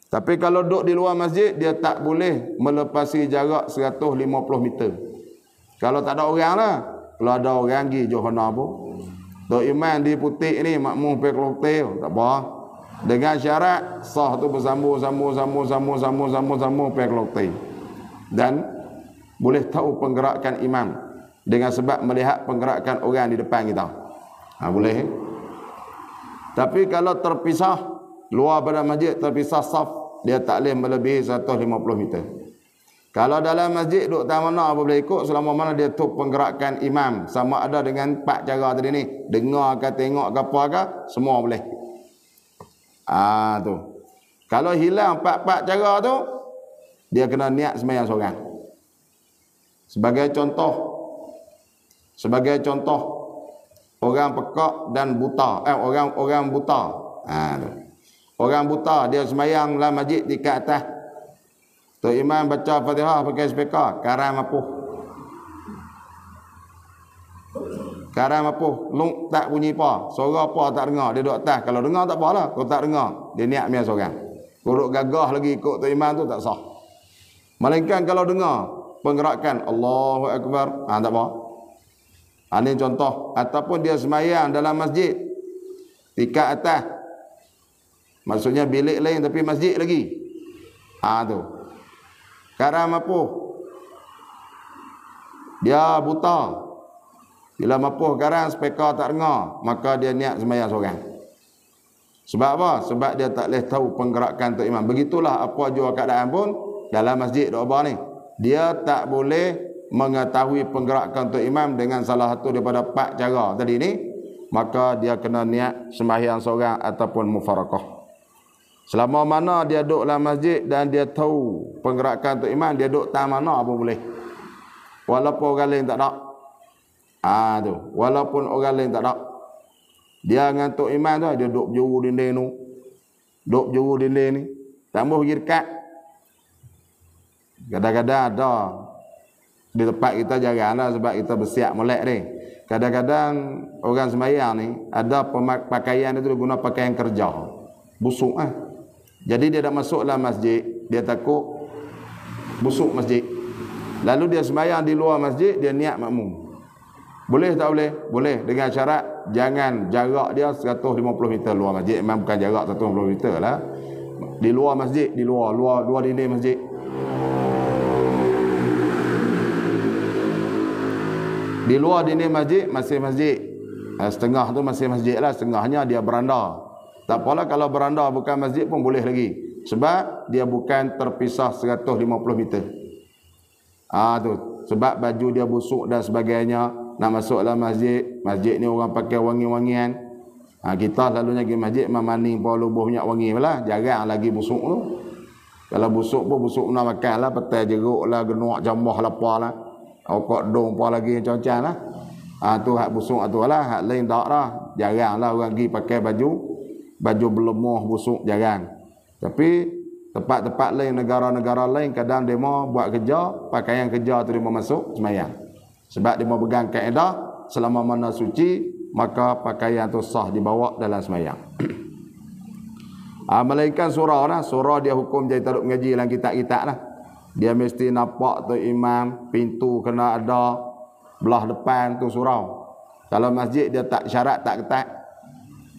Speaker 1: Tapi kalau duduk di luar masjid, dia tak boleh melepasi jarak 150 meter. Kalau tak ada orang lah. kalau ada orang pergi Johana pun Tok Imam di putih ni makmum pergi kelote tak apa. Dengan syarat sah tu bersambung pergi kelote. Dan boleh tahu penggerakan imam dengan sebab melihat penggerakan orang di depan kita. Boleh. Tapi kalau terpisah luar pada masjid, terpisah saf, dia tak boleh melebihi 150 meter. Kalau dalam masjid duduk tak mana apa boleh ikut selama mana dia tu penggerakan imam. Sama ada dengan 4 cara tadi ni. Dengar ke, tengok ke apa ke, semua boleh. Tu. Kalau hilang 4 cara tu, dia kena niat sembahyang seorang. Sebagai contoh, orang pekak dan buta. Orang buta. Tu. Orang buta, dia sembahyang dalam masjid di kat atas. Tok Imam baca Fatihah pakai speaker, karam apuh, lung tak bunyi apa, suara apa tak dengar, dia duduk atas. Kalau dengar tak apalah, kalau tak dengar, dia niat biasa seorang. Kalau gagah lagi ikut Tok Imam tu tak sah. Melainkan kalau dengar penggerakan Allahu Akbar, tak apa. Ini contoh. Ataupun dia sembahyang dalam masjid tingkat atas, maksudnya bilik lain tapi masjid lagi. Tu. Karam apuh, dia buta. Bila mapuh karam, speaker tak dengar, maka dia niat sembahyang seorang. Sebab apa? Sebab dia tak boleh tahu penggerakan Tok Imam. Begitulah apa jua keadaan pun dalam masjid doa ni. Dia tak boleh mengetahui penggerakan Tok Imam dengan salah satu daripada 4 cara tadi ni, maka dia kena niat sembahyang seorang ataupun mufarakah. Selama mana dia duduk dalam masjid dan dia tahu penggerakan Tok Imam, dia duduk tak mana pun boleh. Walaupun orang lain tak ada. Tu. Walaupun orang lain tak ada. Dia dengan Tok Imam tu, dia duduk juru dinding tu. Duduk juru dinding ni. Tak mahu pergi dekat. Kadang-kadang ada. Di tempat kita jaranglah sebab kita bersiap molek ni. Kadang-kadang orang sembahyang ni, ada pakaian itu dia guna pakaian kerja. Busuk Jadi dia dah masuk dalam masjid, dia takut busuk masjid. Lalu dia sembahyang di luar masjid, dia niat makmum. Boleh tak boleh? Boleh, dengan syarat jangan jarak dia 150 meter luar masjid. Memang bukan jarak 150 meter lah. Di luar masjid, di luar dinding masjid. Di luar dinding masjid, masih masjid. Setengah tu masih masjid lah, setengahnya dia beranda. Tak apalah kalau beranda bukan masjid pun boleh lagi. Sebab dia bukan terpisah 150 meter. Tu. Sebab baju dia busuk dan sebagainya. Nak masuk dalam masjid. Masjid ni orang pakai wangi-wangian. Kita selalunya pergi masjid memaning pun lubuh minyak wangi lah. Jarang lagi busuk tu. Kalau busuk pun busuk nak makan lah. Petai jeruk lah, genuak jambah lah apa lah. Okok dong apa lagi macam-macam lah. Tu hak busuk tu lah. Hak lain tak lah. Jarang lah orang pergi pakai baju berlemuh busuk, jarang. Tapi tempat-tempat lain, negara-negara lain, kadang dia mau buat kerja, pakaian kerja tu dia mau masuk sembahyang. Sebab dia mau pegang kaedah selama mana suci, maka pakaian tu sah dibawa dalam sembahyang. Melainkan surau lah, surau dia hukum jadi tak mengaji dalam kitab-kitab lah. Dia mesti nampak tu imam, pintu kena ada, belah depan tu surau. Kalau masjid dia tak syarat, tak ketat.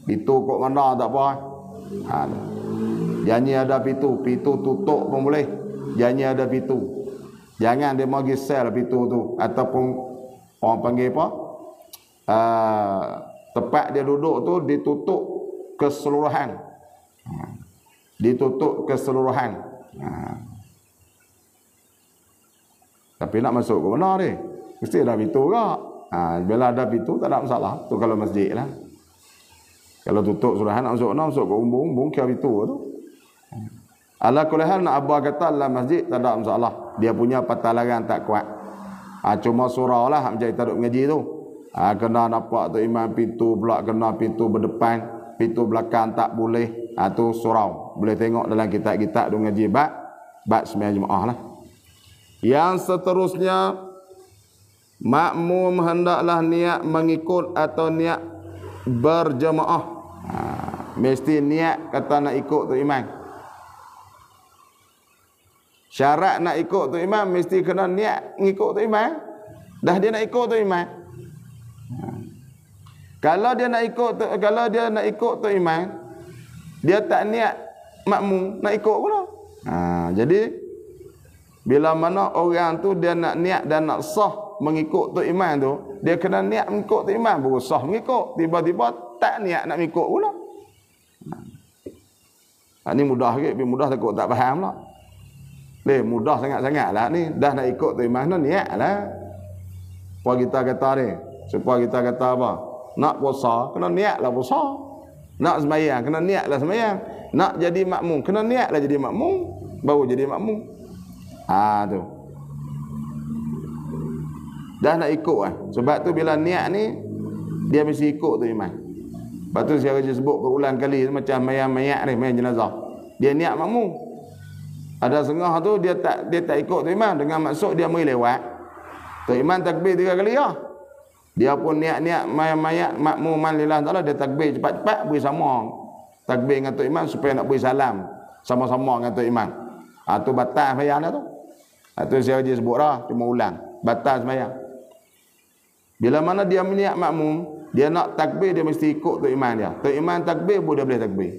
Speaker 1: Pintu kok mana tak apa. Janji ada pintu tutup pun boleh. Janji ada pintu. Jangan dia mau gisel pintu tu ataupun orang panggil apa? Tempat dia duduk tu ditutup keseluruhan. Ditutup keseluruhan. Tapi nak masuk ke mana ni? Mesti ada pintu ke? Bila ada pintu tak ada masalah. Tu kalau masjid lah. Kalau tutup surahan nak masuk ke umbung kira pintu tu. Ala kulli hal nak abah kata dalam masjid tak ada masalah. Dia punya patalaran tak kuat. Cuma surau lah macam kita duduk mengaji tu. Kena nampak tu imam pintu pula, kena pintu berdepan, pintu belakang tak boleh. Tu surau. Boleh tengok dalam kitab-kitab duduk mengaji bab sembahyang jemaah lah. Yang seterusnya, makmum hendaklah niat mengikut atau niat berjemaah. Mesti niat kata nak ikut tu imam. Syarat nak ikut tu imam mesti kena niat ngikut tu imam. Dah dia nak ikut tu imam, Kalau dia nak ikut tu imam, dia tak niat makmum nak ikut pula. Jadi bila mana orang tu dia nak niat dan nak sah mengikut tu imam tu, dia kena niat mengikut tu imam baru sah mengikut. Tiba-tiba tak niat nak mengikut pula. Ini mudah sikit, tapi mudah takut tak faham lah. Mudah sangat-sangat lah ni. Dah nak ikut tu imam tu, niat lah. Supaya kita kata ni, supaya kita kata apa? Nak puasa, kena niat lah puasa. Nak sembahyang, kena niat lah sembahyang. Nak jadi makmum, kena niat lah jadi makmum. Baru jadi makmum. Tu. Dah nak ikut lah. Sebab tu bila niat ni, dia mesti ikut tu imam. Lepas tu saya sebut berulang kali macam mayat ni, mayat jenazah. Dia niat makmum. Ada setengah tu dia tak ikut tu imam dengan maksud dia mari lewat. Tu imam takbir 3 kali lah. Dia pun niat mayat makmuman lillah taala, dia takbir cepat-cepat beri sama. Takbir dengan tu imam supaya nak beri salam sama-sama dengan tu imam. Tu batal sembahyang dah tu. Tu saya sebut dah, cuma ulang. Batal sembahyang. Bila mana dia niat makmum, dia nak takbir dia mesti ikut tu imam dia. Tu imam takbir pun dia boleh takbir.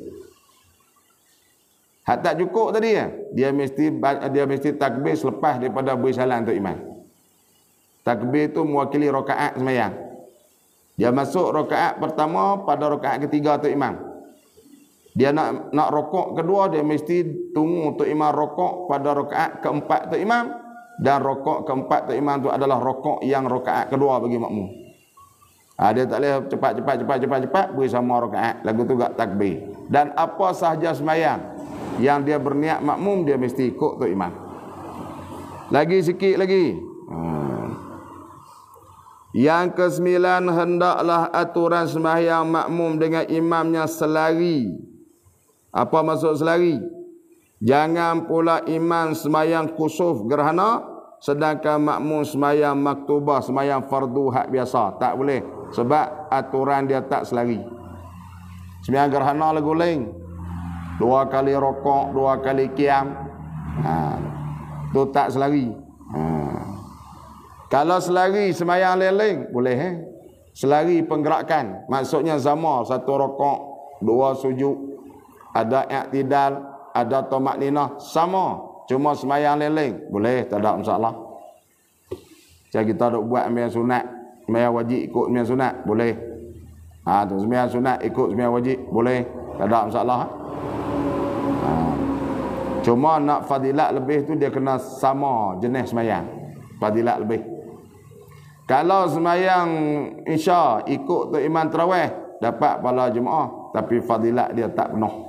Speaker 1: Hak tak cukup tadi ya. Dia mesti takbir selepas daripada beri salam tu imam. Takbir tu mewakili rakaat sembahyang. Dia masuk rakaat pertama pada rakaat ketiga tu imam. Dia nak rokok kedua, dia mesti tunggu tu imam rokok pada rakaat keempat tu imam, dan rokok keempat tu imam tu adalah rokok yang rakaat kedua bagi makmum. Dia tak boleh cepat beri sama rakaat, lagu tu gak takbir. Dan apa sahaja sembahyang yang dia berniat makmum, dia mesti ikut tu imam. Lagi sikit lagi. Yang ke-9, hendaklah aturan sembahyang makmum dengan imamnya selari. Apa maksud selari? Jangan pula imam sembahyang kusuf gerhana sedangkan makmum sembahyang maktubah, sembahyang fardu hak biasa. Tak boleh. Sebab aturan dia tak selari. Sembahyang gerhana lagu lain. 2 kali rokok, 2 kali qiyam. Tu tak selari. Kalau selari sembahyang lain-lain, boleh selari penggerakan. Maksudnya sama, 1 rokok, 2 sujud, ada i'tidal, ada tamakninah, sama. Cuma sembahyang lain-lain, boleh, tak ada masalah. Macam kita duk buat sembahyang sunat, sembahyang wajib ikut sembahyang sunat, boleh. Tu sembahyang sunat ikut sembahyang wajib, boleh, tak ada masalah. Cuma nak fadilat lebih tu dia kena sama jenis sembahyang. Fadilat lebih. Kalau sembahyang Isya ikut tu imam tarawih, dapat pahala jemaah, tapi fadilat dia tak penuh.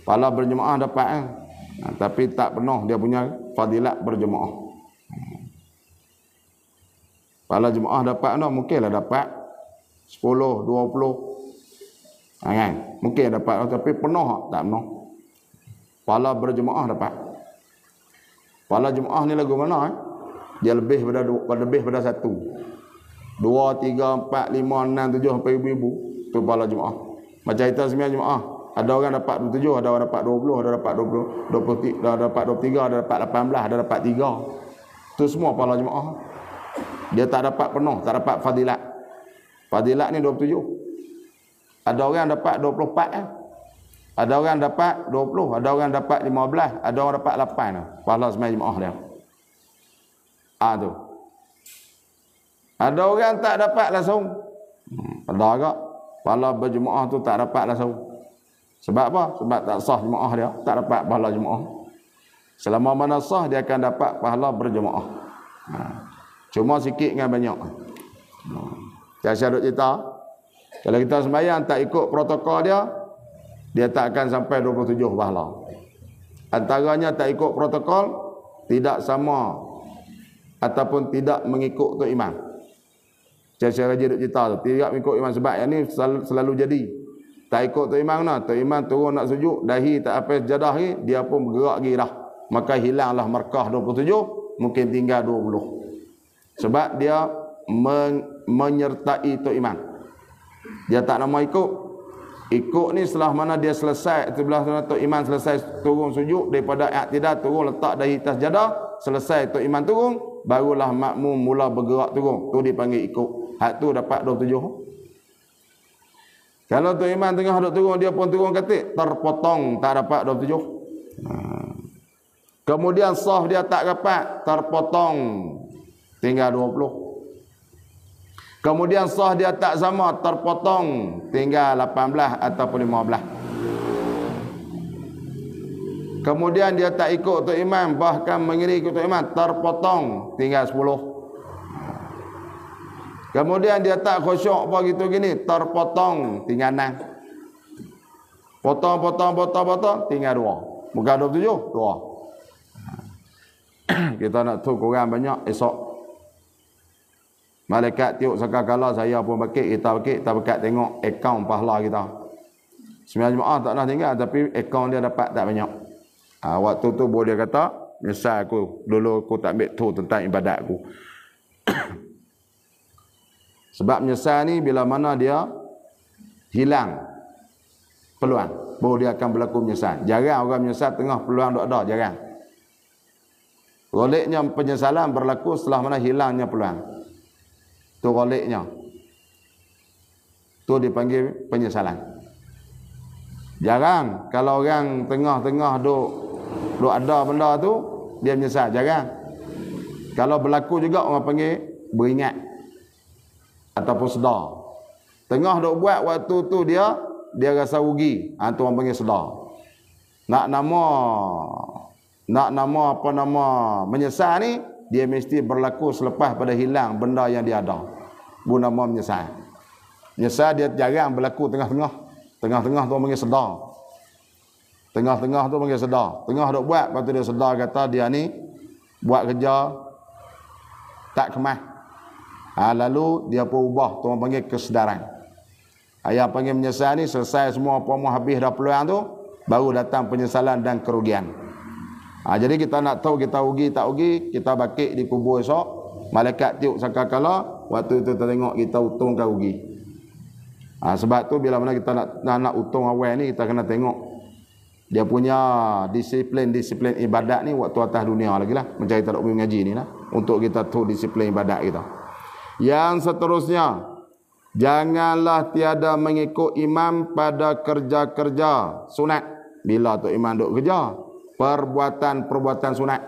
Speaker 1: Pahala berjemaah dapat tapi tak penuh dia punya fadilat berjemaah. Pahala jemaah dapat mungkinlah dapat 10, 20. Kan? Mungkin dapat tapi penuh tak penuh. Pahala berjemaah dapat. Pahala jemaah ni lagu mana dia lebih pada 1. 2, 3, 4, 5, 6, 7 sampai ribu tu pahala jemaah. Macam kita sembahyang jemaah, ada orang dapat 27, ada orang dapat 20, ada dapat 20, ada dapat 23, ada dapat 18, ada dapat 3. Tu semua pahala jemaah. Dia tak dapat penuh, tak dapat fadilat. Fadilat ni 27. Ada orang dapat 24 Ada orang dapat 20, ada orang dapat 15, ada orang dapat 8 pahala sembahyang jemaah dia. Tu. Ada orang tak dapat langsung. Ada agak pahala berjemaah tu tak dapat langsung. Sebab apa? Sebab tak sah jemaah dia, tak dapat pahala jemaah. Selama mana sah dia akan dapat pahala berjemaah. Cuma sikit dengan banyak. Saya duk cerita, kalau kita sembahyang tak ikut protokol dia tak akan sampai 27 pahala. Antaranya tak ikut protokol, tidak sama ataupun tidak mengikut tu imam. Saya raja duk cerita tu, tidak mengikut imam sebab yang ni selalu jadi. Tak ikut tu imam tu imam turun nak sujud, dahi tak apa sejadah ni, dia pun bergerak lagi dah. Maka hilanglah markah 27, mungkin tinggal 20. Sebab dia menyertai tu imam. Dia tak nama ikut. Ikut ni setelah mana dia selesai, sebelah sana tu imam selesai turun sujud, daripada i'tidal turun letak dahi atas jadah, selesai tu imam turun, barulah makmum mula bergerak turun. Tu dipanggil ikut. Hak tu dapat 27. Kalau Tok Imam tengah duduk turun, dia pun turun katik, terpotong, tak dapat 27. Kemudian saf dia tak dapat, terpotong, tinggal 20. Kemudian sah dia tak sama, terpotong, tinggal 18 ataupun 15. Kemudian dia tak ikut Tok Imam, bahkan mengiri ikut Tok Imam, terpotong, tinggal 10. Kemudian dia tak khusyuk apa gitu gini, terpotong, tinggal 6. Potong, tinggal 2. Bukan 27, 2. Kita nak tahu korang banyak esok. Malaikat tiup sekali-kala saya pun bakit, kita bakit tengok akaun pahala kita. Sembilan jemaah tak nak tinggal, tapi akaun dia dapat tak banyak. Waktu tu boleh dia kata, menyesal aku, dulu aku tak ambil tahu tentang ibadat aku. Sebab menyesal ni bila mana dia hilang peluang, baru dia akan berlaku menyesal. Jarang orang menyesal tengah peluang dok ada, jarang. Goliknya penyesalan berlaku setelah mana hilangnya peluang. Tu goliknya. Tu dipanggil penyesalan. Jarang kalau orang tengah-tengah duk ada benda tu dia menyesal, jarang. Kalau berlaku juga orang panggil beringat ataupun sedar. Tengah duk buat waktu tu dia rasa rugi, tu orang panggil sedar. Nak nama apa nama menyesal ni, dia mesti berlaku selepas pada hilang benda yang dia ada. Bu nama menyesal. Menyesal dia jarang berlaku tengah-tengah. Tengah-tengah tu panggil sedar. Tengah-tengah tu panggil sedar. Tengah duk buat, lepas tu dia sedar kata dia ni buat kerja tak kemas. Lalu dia pun ubah, tu orang panggil kesedaran. Yang panggil menyesal ni selesai semua apa habis dah peluang tu, baru datang penyesalan dan kerugian. Jadi kita nak tahu kita rugi tak rugi, kita bakit di kubur esok, malaikat tiup sakakala, waktu itu kita tengok kita untung ke rugi. Sebab tu bila mana kita nak untung awal ni, kita kena tengok dia punya disiplin ibadat ni waktu atas dunia lagi lah. Macam kita nak mengaji ni lah, untuk kita tahu disiplin ibadat kita. Yang seterusnya, janganlah tiada mengikut imam pada kerja-kerja sunat. Bila tu imam duk kerja perbuatan sunat,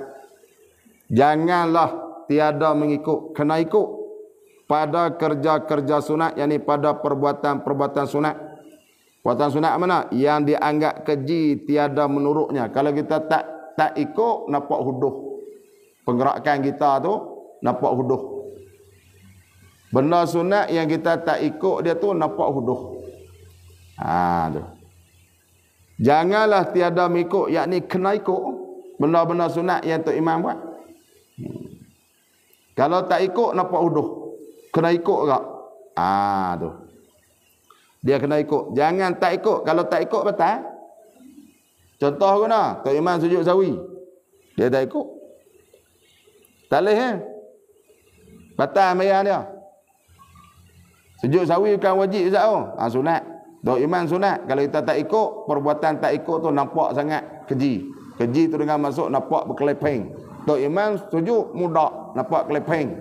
Speaker 1: janganlah tiada mengikut, kena ikut pada kerja-kerja sunat, yakni pada perbuatan sunat. Perbuatan sunat mana? Yang dianggap keji, tiada menurutnya. Kalau kita tak ikut, nampak huduh. Penggerakan kita tu nampak huduh. Benda sunat yang kita tak ikut dia tu nampak huduh. Tu. Janganlah tiada mengikut, yakni kena ikut benda-benda sunat yang Tok Imam buat. Kalau tak ikut nampak huduh. Kena ikut tak? Tu. Dia kena ikut. Jangan tak ikut. Kalau tak ikut batal. Contoh guna, Tok Imam sujud sawi. Dia tak ikut. Tak boleh batal sembahyang dia. Sujud sawi bukan wajib Ustaz sunat. Tok Imam sunat. Kalau kita tak ikut, perbuatan tak ikut tu nampak sangat keji. Keji tu dengan masuk nampak berkelepeng. Tok Imam sujud mudah nampak kelepeng.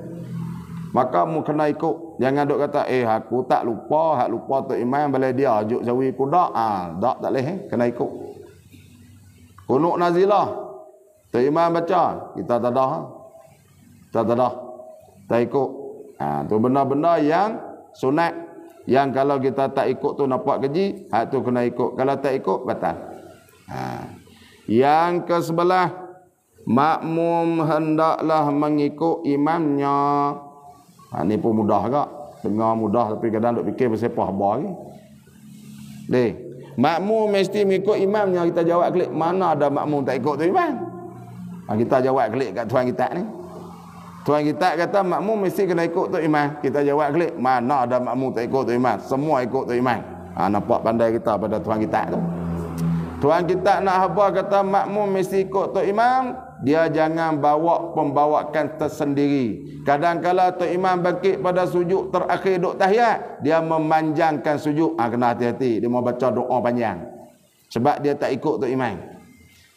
Speaker 1: Maka mu kena ikut. Jangan duk kata aku tak lupa, hak lupa Tok Imam balai dia sujud sawi kudak. Tak boleh kena ikut. Kunut nazilah. Tok Imam baca, kita tak ada. Tak ikut. Tu benda-benda yang sunat, yang kalau kita tak ikut tu nampak keji, hak tu kena ikut. Kalau tak ikut batal. Yang ke-11, makmum hendaklah mengikut imamnya. Ni pun mudah agak. Dengar mudah tapi kadang duk fikir pasal apa khabar lagi. Makmum mesti mengikut imamnya. Kita jawab klik, mana ada makmum tak ikut tu imam? Kita jawab klik kat tuan kita ni. Tuan kita kata makmum mesti kena ikut tu imam. Kita jawab klik, mana ada makmum tak ikut tu imam? Semua ikut tu imam. Nampak pandai kita pada tuan kita tu. Tuan kita nak apa kata makmum mesti ikut tu imam, dia jangan bawa pembawakan tersendiri. Kadang-kala tu imam bangkit pada sujud terakhir duk tahiyat, dia memanjangkan sujud. Kena hati-hati, dia mau baca doa panjang. Sebab dia tak ikut tu imam.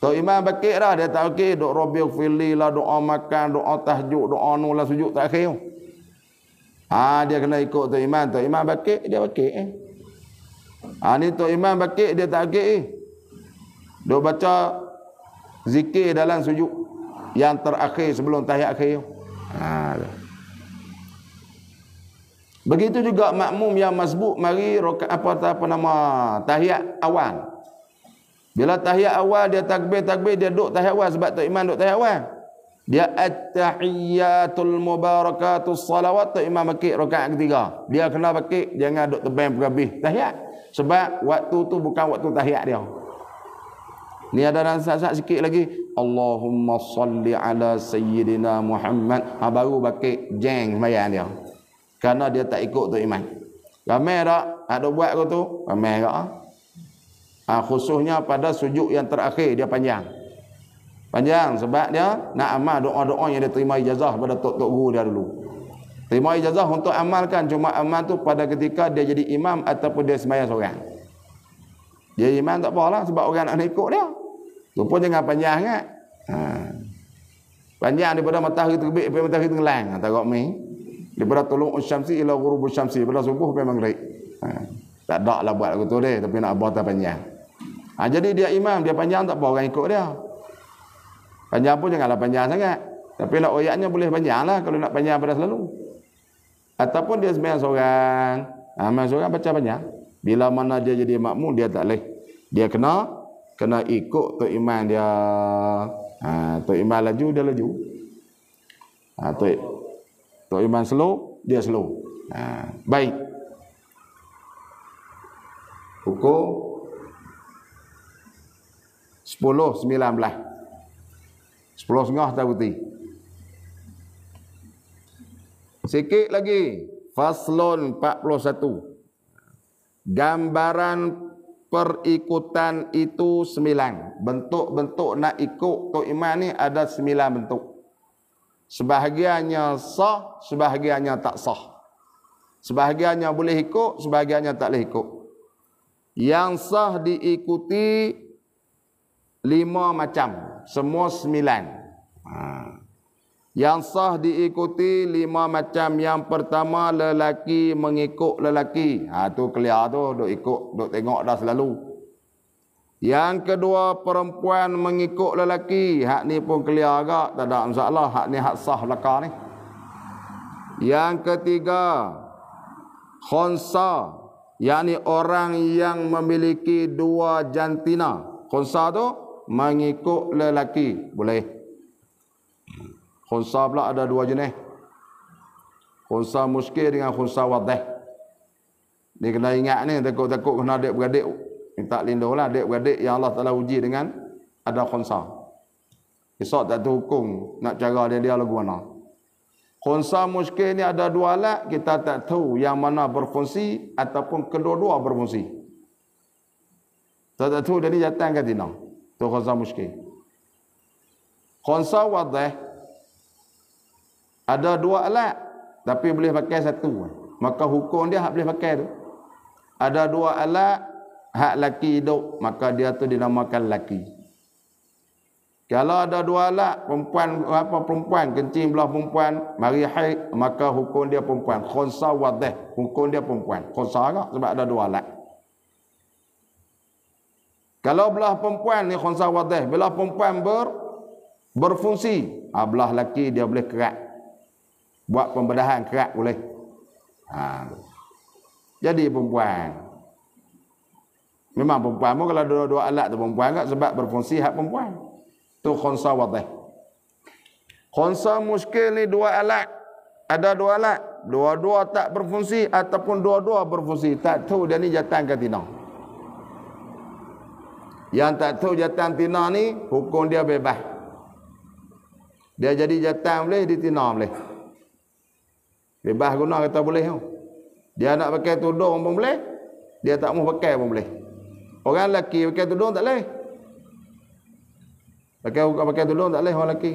Speaker 1: Tok Imam bakit dah, dia tak okey, duk Rabbil Fili lah, doa makan, doa tahajud, doa nu lah sujud terakhir. Dia kena ikut Tok Imam. Tok Imam bakit, dia bakit. Ni Tok Imam bakit dia tak agik duk baca zikir dalam sujud yang terakhir sebelum tahiyat akhir. Begitu juga makmum yang masbuk mari rakaat tahiyat awal. Bila tahiyat awal dia takbir dia duduk tahiyat awal sebab Tok Imam duduk tahiyat awal. Dia at-tahiyyatul mubarakatus salawat, Tok Imam bakit rakaat ketiga. Dia kena bakit jangan duduk tebang berhabis tahiyat. Sebab waktu tu bukan waktu tahiyat dia. Ni ada nasihat sikit lagi. Allahumma salli ala sayyidina Muhammad. Baru bakit jeng sembahyang dia. Kerana dia tak ikut Tok Imam. Ramai tak? Ada buat ke tu? Ramai tak? Khususnya pada sujud yang terakhir dia panjang. Panjang sebab dia nak amal doa-doa yang dia terima ijazah pada tok-tok guru dia dulu. Terima ijazah untuk amalkan, cuma amal tu pada ketika dia jadi imam ataupun dia sembahyang seorang. Dia imam tak apalah sebab orang nak ikut dia. Tu pun jangan panjang sangat. Panjang daripada matahari terbit sampai matahari tenggelam. Tarak mi. Daripada tolong syamsi ila ghurubus syamsi, daripada subuh sampai maghrib. Tak ada lah buat lagu tu dia, tapi nak buat tak panjang. Jadi dia imam, dia panjang tak apa orang ikut dia. Panjang pun janganlah panjang sangat. Tapi nak oyaknya boleh panjang lah kalau nak panjang pada selalu. Ataupun dia sembahyang seorang. Sembahyang seorang baca panjang. Bila mana dia jadi makmum dia tak boleh. Dia kena ikut Tok Imam dia. Tok Imam laju dia laju. Tok Imam slow dia slow. Baik. Pukul 10.19. 10.30 tak putih. Sikit lagi. Faslon 41. Gambaran perikutan itu 9. Bentuk-bentuk nak ikut Tok Imam ni ada 9 bentuk. Sebahagiannya sah, sebahagiannya tak sah. Sebahagiannya boleh ikut, sebahagiannya tak boleh ikut. Yang sah diikuti 5 macam. Semua 9. Yang sah diikuti 5 macam. Yang pertama, lelaki mengikut lelaki. Tu clear tu. Duk ikut, duk tengok dah selalu. Yang kedua, perempuan mengikut lelaki. Hak ni pun clear agak. Tak ada masalah. Hak ni hak sah belakang ni. Yang ketiga, khonsa. yakni orang yang memiliki 2 jantina. Khonsa tu mengikut lelaki, boleh. Khonsa pula ada 2 jenis. Khonsa muskil dengan khonsa wadih. Dia kena ingat ni, takut-takut kena adik-beradik. Minta lindunglah adik-beradik yang Allah Ta'ala uji dengan ada khonsa. Esok tak tahu hukum nak cara dia lagu mana. Khonsa muskil ni ada 2 alat, kita tak tahu yang mana berfungsi ataupun kedua-dua berfungsi. Tak tahu dia ni jatang ke tidak. Tu khonsa muskil. Khonsa wadih ada 2 alat tapi boleh pakai 1. Maka hukum dia hak boleh pakai tu. Ada 2 alat, hak laki hidup, maka dia tu dinamakan laki. Kalau ada 2 alat, perempuan kencing belah perempuan, mari haid, maka hukum dia perempuan. Khonsa wadih, hukum dia perempuan. Khonsa agak sebab ada 2 alat. Kalau belah perempuan ni khonsa wadih, belah perempuan berfungsi, belah laki dia boleh kerat. Buat pembedahan kerat boleh. Jadi perempuan. Memang perempuan pun kalau ada 2 alat tu perempuan agak sebab berfungsi hak perempuan. Tu khonsa wadih. Khonsa muskil ni 2 alat. Ada 2 alat. Dua-dua tak berfungsi ataupun dua-dua berfungsi. Tak tahu dia ni jatang ke tina. Yang tak tahu jatang tina ni, hukum dia bebas. Dia jadi jatang boleh, ditina boleh. Bebas guna kata boleh. Dia nak pakai tudung pun boleh. Dia tak mau pakai pun boleh. Orang lelaki pakai tudung tak boleh. Pakai tudung tak boleh orang lelaki.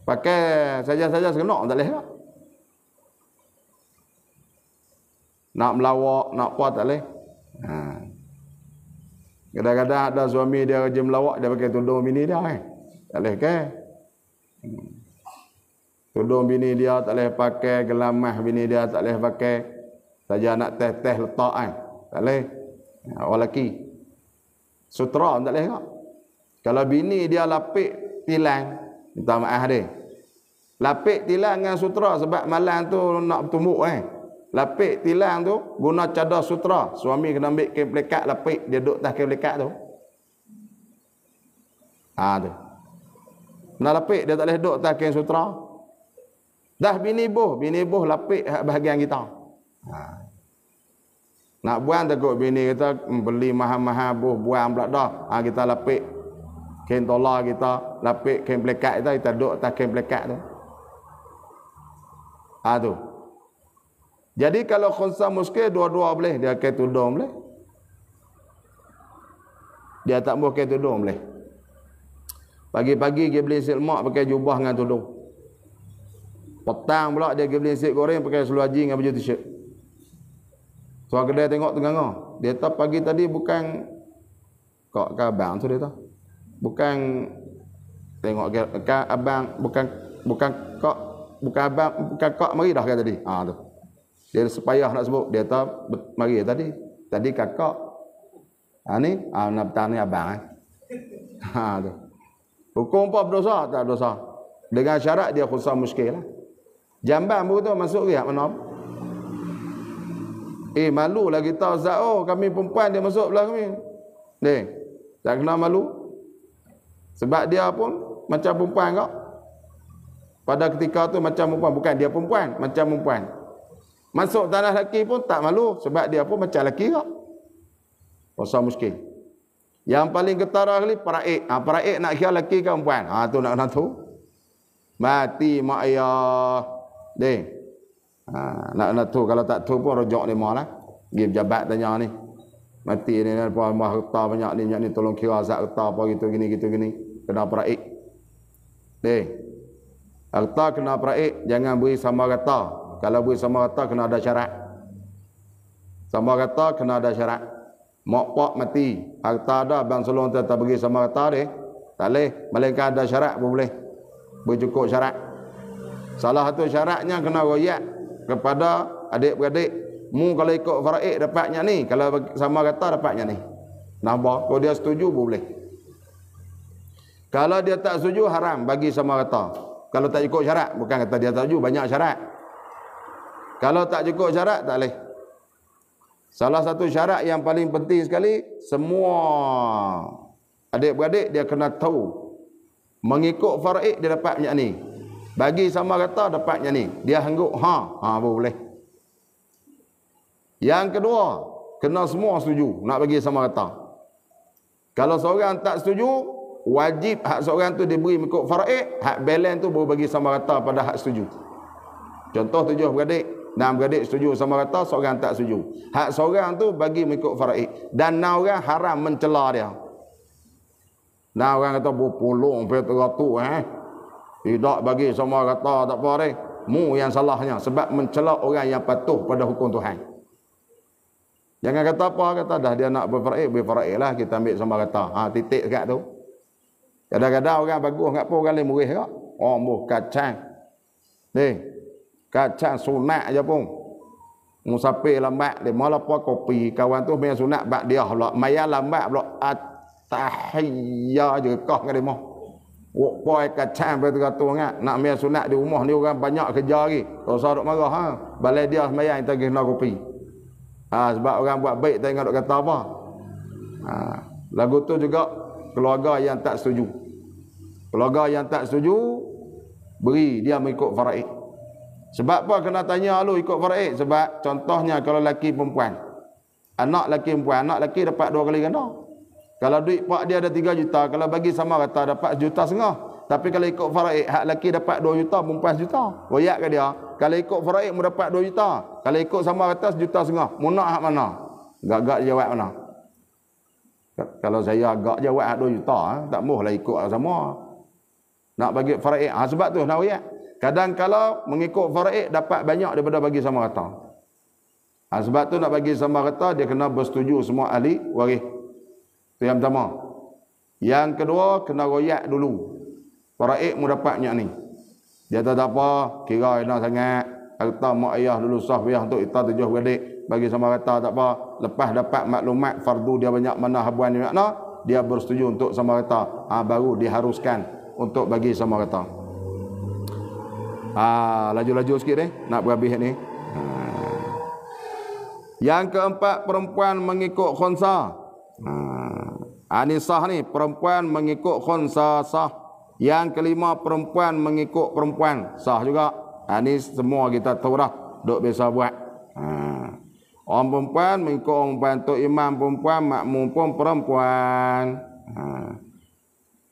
Speaker 1: Pakai saja-saja sekenok tak boleh tak. Nak melawak, nak apa tak boleh. Kadang-kadang ada suami dia kerja melawak, dia pakai tudung bini dia tak boleh ke? Tudung bini dia tak boleh pakai, gelamah bini dia tak boleh pakai. Saja nak teh-teh letak Tak boleh. Orang lelaki. Sutra tak boleh kak. Kalau bini dia lapik tilang, minta maaf dia. Lapik tilang dengan sutra sebab malam tu nak bertumbuk Lapik tilang tu guna cadar sutra. Suami kena ambil kain pelikat lapik, dia duduk atas kain pelikat tu. Tu. Nak lapik dia tak boleh duduk atas kain sutra. Dah bini boh lapik bahagian kita. Nak buang takut bini kita beli mahal-mahal buang pula dah. Kita lapik kain tola kita, lapik kain pelikat kita duduk atas kain pelikat tu. Tu. Jadi kalau khunsa muskil dua-dua boleh, dia kain tudung boleh. Dia tak boleh kain tudung boleh. Pagi-pagi dia beli nasi lemak pakai jubah dengan tudung. Petang pula dia beli nasi goreng pakai seluar jeans dengan baju t-shirt. Tuan kedai tengok tengah. Dia tahu pagi tadi bukan kok abang tu dia tahu. Bukan tengok abang bukan kak mari dah kata tadi. Tu. Dia sepayah nak sebut, dia tahu mari tadi. Tadi kakak. Ni nak petang ni abang tu. Hukum apa berdosa? Tak berdosa. Dengan syarat dia khusam muskil lah. Jamban pun tu masuk ke mana? Malu lah kita Ustaz. Kami perempuan dia masuk belah kami. Tak kena malu. Sebab dia pun macam perempuan kak. Pada ketika tu macam perempuan. Bukan dia perempuan, macam perempuan. Masuk tanah lelaki pun tak malu. Sebab dia pun macam lelaki kak. Khusam muskil. Yang paling ketara kali paraik. Paraik nak kira lelaki ke perempuan. Tu nak kena tu. Mati mak ayah. Nak tu. Kalau tak tu pun rojok ni malah. Pergi pejabat tanya ni. Mati ni apa mah harta banyak ni tolong kira zat harta apa gitu gini. Kena paraik. Harta kena paraik, jangan beri sama rata. Kalau beri sama rata kena ada syarat. Sama rata kena ada syarat. Mak pak mati, harta ada bang solong tak bagi sama rata dia. Tak boleh, melainkan ada syarat pun boleh. Bercukup syarat. Salah satu syaratnya kena royak kepada adik-beradik. Mu kalau ikut faraid dapatnya ni, kalau sama rata dapatnya ni. Nambah, kalau dia setuju pun boleh. Kalau dia tak setuju haram bagi sama rata. Kalau tak ikut syarat, bukan kata dia tak setuju, banyak syarat. Kalau tak cukup syarat tak boleh. Salah satu syarat yang paling penting sekali, semua adik-beradik dia kena tahu. Mengikut faraid dia dapat banyak ni. Bagi sama rata dapat banyak ni. Dia hangguk boleh. Yang kedua, kena semua setuju nak bagi sama rata. Kalau seorang tak setuju, wajib hak seorang tu diberi mengikut faraid, hak balance tu baru bagi sama rata pada hak setuju. Contoh 7 beradik, 6 beradik setuju sama rata, seorang tak setuju. Hak seorang tu bagi mengikut faraid. Dan 6 orang haram mencela dia. 6 orang kata berpulung teratur tidak bagi sama rata tak apa deh. Mu yang salahnya sebab mencela orang yang patuh pada hukum Tuhan. Jangan kata apa, kata dah dia nak berfaraid lah, kita ambil sama rata. Titik dekat tu. Kadang-kadang orang bagus enggak apa orang lain murih kak. Kacang. Kacang sunat aja pun. Musafir lambat dia malah apa kopi kawan tu main sunat bak dia pula. Maya lambat pula tahiyya je kah dengan dia mah. Poi kacang betul-betul nak main sunat di rumah ni orang banyak kerja lagi. Tak usah duk marah balai dia sembahyang kita pergi kena kopi. Sebab orang buat baik tak ingat duk kata apa. Lagu tu juga keluarga yang tak setuju. Keluarga yang tak setuju beri dia mengikut faraid. Sebab apa kena tanya lu ikut faraid? Sebab contohnya kalau lelaki perempuan. Anak lelaki perempuan, anak lelaki dapat 2 kali ganda. Kalau duit pak dia ada 3 juta, kalau bagi sama rata dapat 1,5 juta. Tapi kalau ikut faraid, hak lelaki dapat 2 juta, perempuan 1 juta. Royak ke dia? Kalau ikut faraid mu dapat 2 juta. Kalau ikut sama rata 1,5 juta. Mu nak hak mana? Gak-gak jawab mana? Kalau saya agak jawab hak 2 juta, tak mohlah ikut sama. Nak bagi faraid. Sebab tu nak royak. Kadang kalau mengikut faraid dapat banyak daripada bagi sama rata. Sebab tu nak bagi sama rata dia kena bersetuju semua ahli waris. Itu yang pertama. Yang kedua kena royak dulu. Faraid mu dapat banyak ni. Dia tak apa, kira enak sangat. Harta mak ayah dulu sah payah untuk kita 7 beradik bagi sama rata tak apa. Lepas dapat maklumat fardu dia banyak mana habuan dia makna, dia bersetuju untuk sama rata. Baru diharuskan untuk bagi sama rata. Laju-laju sikit nak berhabis ni. Yang keempat, perempuan mengikut khunsa. Ini sah ni, perempuan mengikut khunsa sah. Yang kelima, perempuan mengikut perempuan sah juga. Ini semua kita tahu dah, duk biasa buat. Orang perempuan mengikut orang perempuan, untuk imam perempuan, makmum pun perempuan.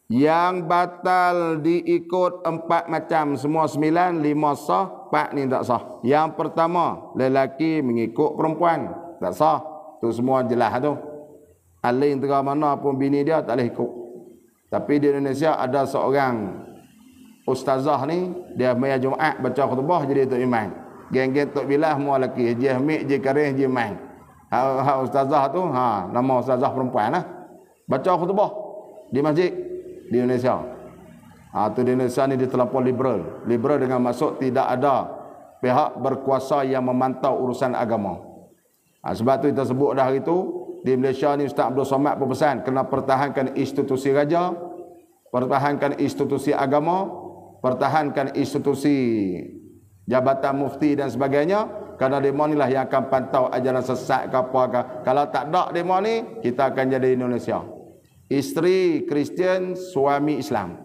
Speaker 1: Yang batal diikut 4 macam, semua 9, 5 sah, 4 ni tak sah. Yang pertama, lelaki mengikut perempuan, tak sah. Tu semua jelas tu. Alih tengah mana pun bini dia tak boleh ikut. Tapi di Indonesia ada seorang ustazah ni, dia maya Jumaat baca khutbah jadi tok imam. Geng-geng tok bilah semua lelaki, je mik je karih je imam. Ustazah tu nama ustazah perempuan lah. Baca khutbah di masjid di Indonesia. Tu di Indonesia ni dia terlampau liberal. Liberal dengan maksud tidak ada pihak berkuasa yang memantau urusan agama. Sebab tu kita sebut dah hari tu, di Malaysia ni Ustaz Abdul Somad berpesan kena pertahankan institusi raja, pertahankan institusi agama, pertahankan institusi jabatan mufti dan sebagainya, kerana demo inilah yang akan pantau ajaran sesat ke apa ke. Kalau tak ada demo ni, kita akan jadi Indonesia. Isteri Kristian, suami Islam.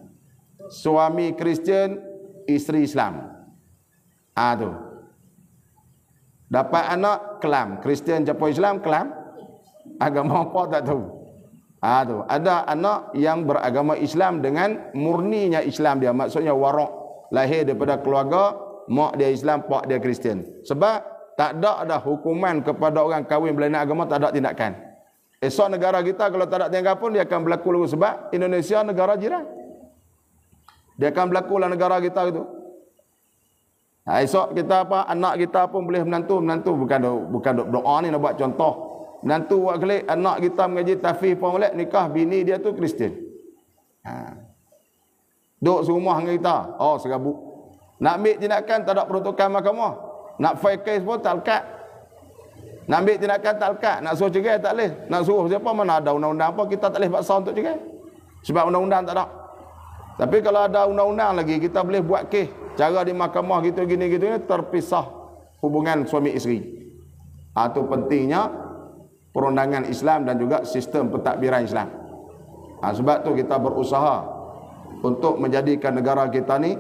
Speaker 1: Suami Kristian, isteri Islam. Tu. Dapat anak, kelam. Kristian campur Islam, kelam. Agama apa tak tahu. Tu. Ada anak yang beragama Islam dengan murninya Islam dia. Maksudnya warak. Lahir daripada keluarga, mak dia Islam, pak dia Kristian. Sebab tak ada hukuman kepada orang kahwin berlainan agama, tak ada tindakan. Esok negara kita kalau tak ada tindakan pun, dia akan berlaku lalu. Sebab Indonesia negara jiran. Dia akan berlaku lah negara kita itu. Esok kita anak kita pun boleh menantu. Bukan doa ni nak buat contoh. Menantu buat kelik, anak kita mengaji tahfiz pun boleh, nikah bini dia tu Kristian. Duduk serumah dengan kita. Serabut. Nak ambil tindakan tak ada peruntukan mahkamah. Nak file case pun tak lekat. Nak ambil tindakan tak lekat. Nak suruh cerai tak boleh. Nak suruh siapa, mana ada undang-undang apa, kita tak boleh paksa untuk cerai. Sebab undang-undang tak ada. Tapi kalau ada undang-undang lagi, kita boleh buat kes. Cara di mahkamah gitu gini terpisah hubungan suami isteri. Itu pentingnya perundangan Islam dan juga sistem pentadbiran Islam. Sebab tu kita berusaha untuk menjadikan negara kita ni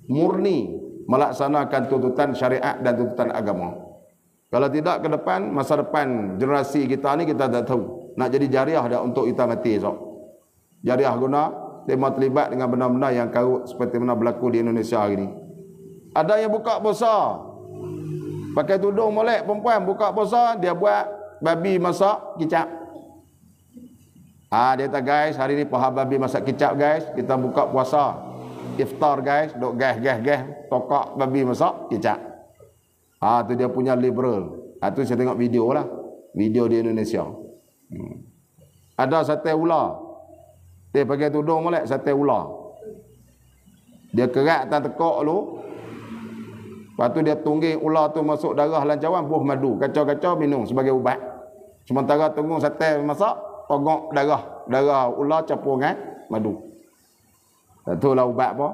Speaker 1: murni melaksanakan tuntutan syariat dan tuntutan agama. Kalau tidak, ke depan, masa depan generasi kita ni kita tak tahu. Nak jadi jariah dah untuk kita mati esok. Jariah guna, dia terlibat dengan benda-benda yang karut seperti mana berlaku di Indonesia hari ini. Ada yang buka puasa, pakai tudung molek perempuan, buka puasa, dia buat babi masak kicap. Dia kata, guys, hari ni paha babi masak kicap guys, kita buka puasa. Iftar guys, duk gas, tokak babi masak kicap. Tu dia punya liberal. Tu saya tengok video lah. Video di Indonesia. Ada sate ular. Dia pakai tudung molek, sate ular. Dia kerat atas tekak lu. Lepas tu dia tungging ular tu masuk darah lancawan, buah madu. Kacau-kacau minum sebagai ubat. Sementara tunggu sate masak, togok darah ular campur dengan madu. Itulah ubat apa.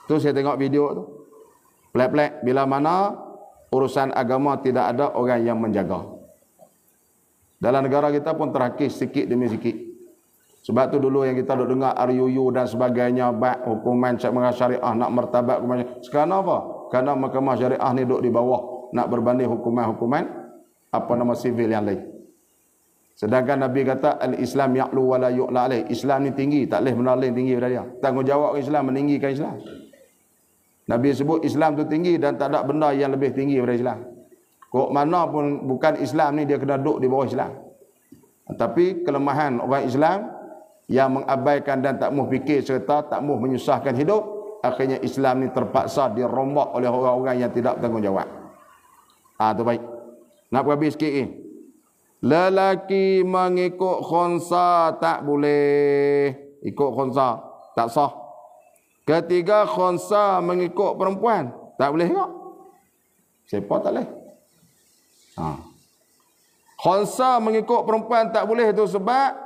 Speaker 1: Tu saya tengok video tu. Pelik-pelik bila mana urusan agama tidak ada orang yang menjaga. Dalam negara kita pun terakis sikit demi sikit. Sebab tu dulu yang kita duk dengar RUU dan sebagainya, bab hukuman syariah nak martabat hukuman. Sekarang apa? Kerana mahkamah syariah ni duk di bawah nak berbanding hukuman-hukuman sivil yang lain. Sedangkan Nabi kata al-Islam ya'lu wa la yu'la alaih. Islam ni tinggi, tak boleh benda lain tinggi daripada dia. Tanggungjawab Islam meninggikan Islam. Nabi sebut Islam tu tinggi dan tak ada benda yang lebih tinggi daripada Islam. Kok mana pun bukan Islam ni dia kena duduk di bawah Islam. Tapi kelemahan orang Islam yang mengabaikan dan tak mahu fikir serta tak mahu menyusahkan hidup, akhirnya Islam ni terpaksa dirombak oleh orang-orang yang tidak bertanggungjawab. Tu baik. Nak habis sikit ni. Lelaki mengikut khunsa tak boleh. Ikut khunsa tak sah. Ketiga, khonsa mengikut perempuan. Tak boleh juga. Siapa tak boleh? Khonsa mengikut perempuan tak boleh tu sebab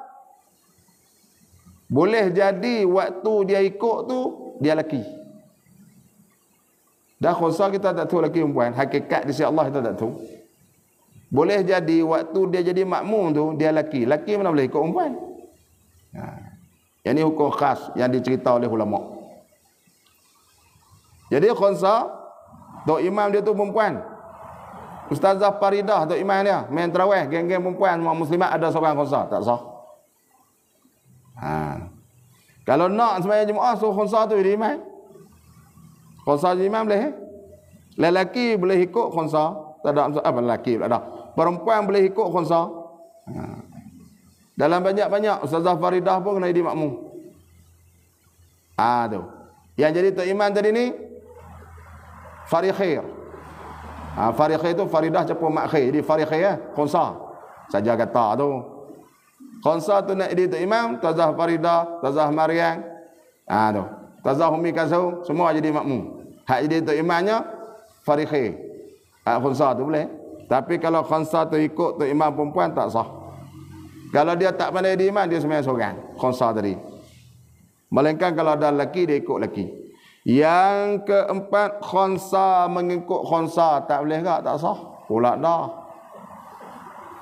Speaker 1: boleh jadi waktu dia ikut tu dia lelaki. Dah khonsa kita tak tahu lelaki perempuan. Hakikat di sisi Allah kita tak tahu. Boleh jadi waktu dia jadi makmum tu dia lelaki. Lelaki mana boleh ikut perempuan? Yang ni hukum khas yang dicerita oleh ulama. Jadi khonsa, tok imam dia tu perempuan. Ustazah Faridah tok imam dia, main tarawih, geng-geng perempuan, semua muslimat ada seorang khonsa, tak sah. Kalau nak sembahyang Jumaat suruh khonsa tu jadi imam. Khonsa jadi imam boleh. Lelaki boleh ikut khonsa, tak ada apa lelaki pula dah. Perempuan boleh ikut khonsa. Dalam banyak-banyak Ustazah Faridah pun kena jadi makmum. Tu. Yang jadi tok imam tadi ni Farikhair. Farikhair tu Faridah campur mak khair. Jadi Farikhair khonsa. Saja kata tu. Khonsa tu nak jadi tok imam, Ustazah Faridah, Ustazah Maryam. Tu. Ustazah Umi Kasau semua jadi makmum. Hak jadi tok imamnya Farikhair. Khonsa tu boleh. Tapi kalau khonsa tu ikut tok imam perempuan tak sah. Kalau dia tak pandai jadi imam, dia sembahyang seorang. Khonsa tadi. Melainkan kalau ada lelaki, dia ikut lelaki. Yang keempat, khonsa mengikut khonsa. Tak boleh tak? Tak sah. Pula dah.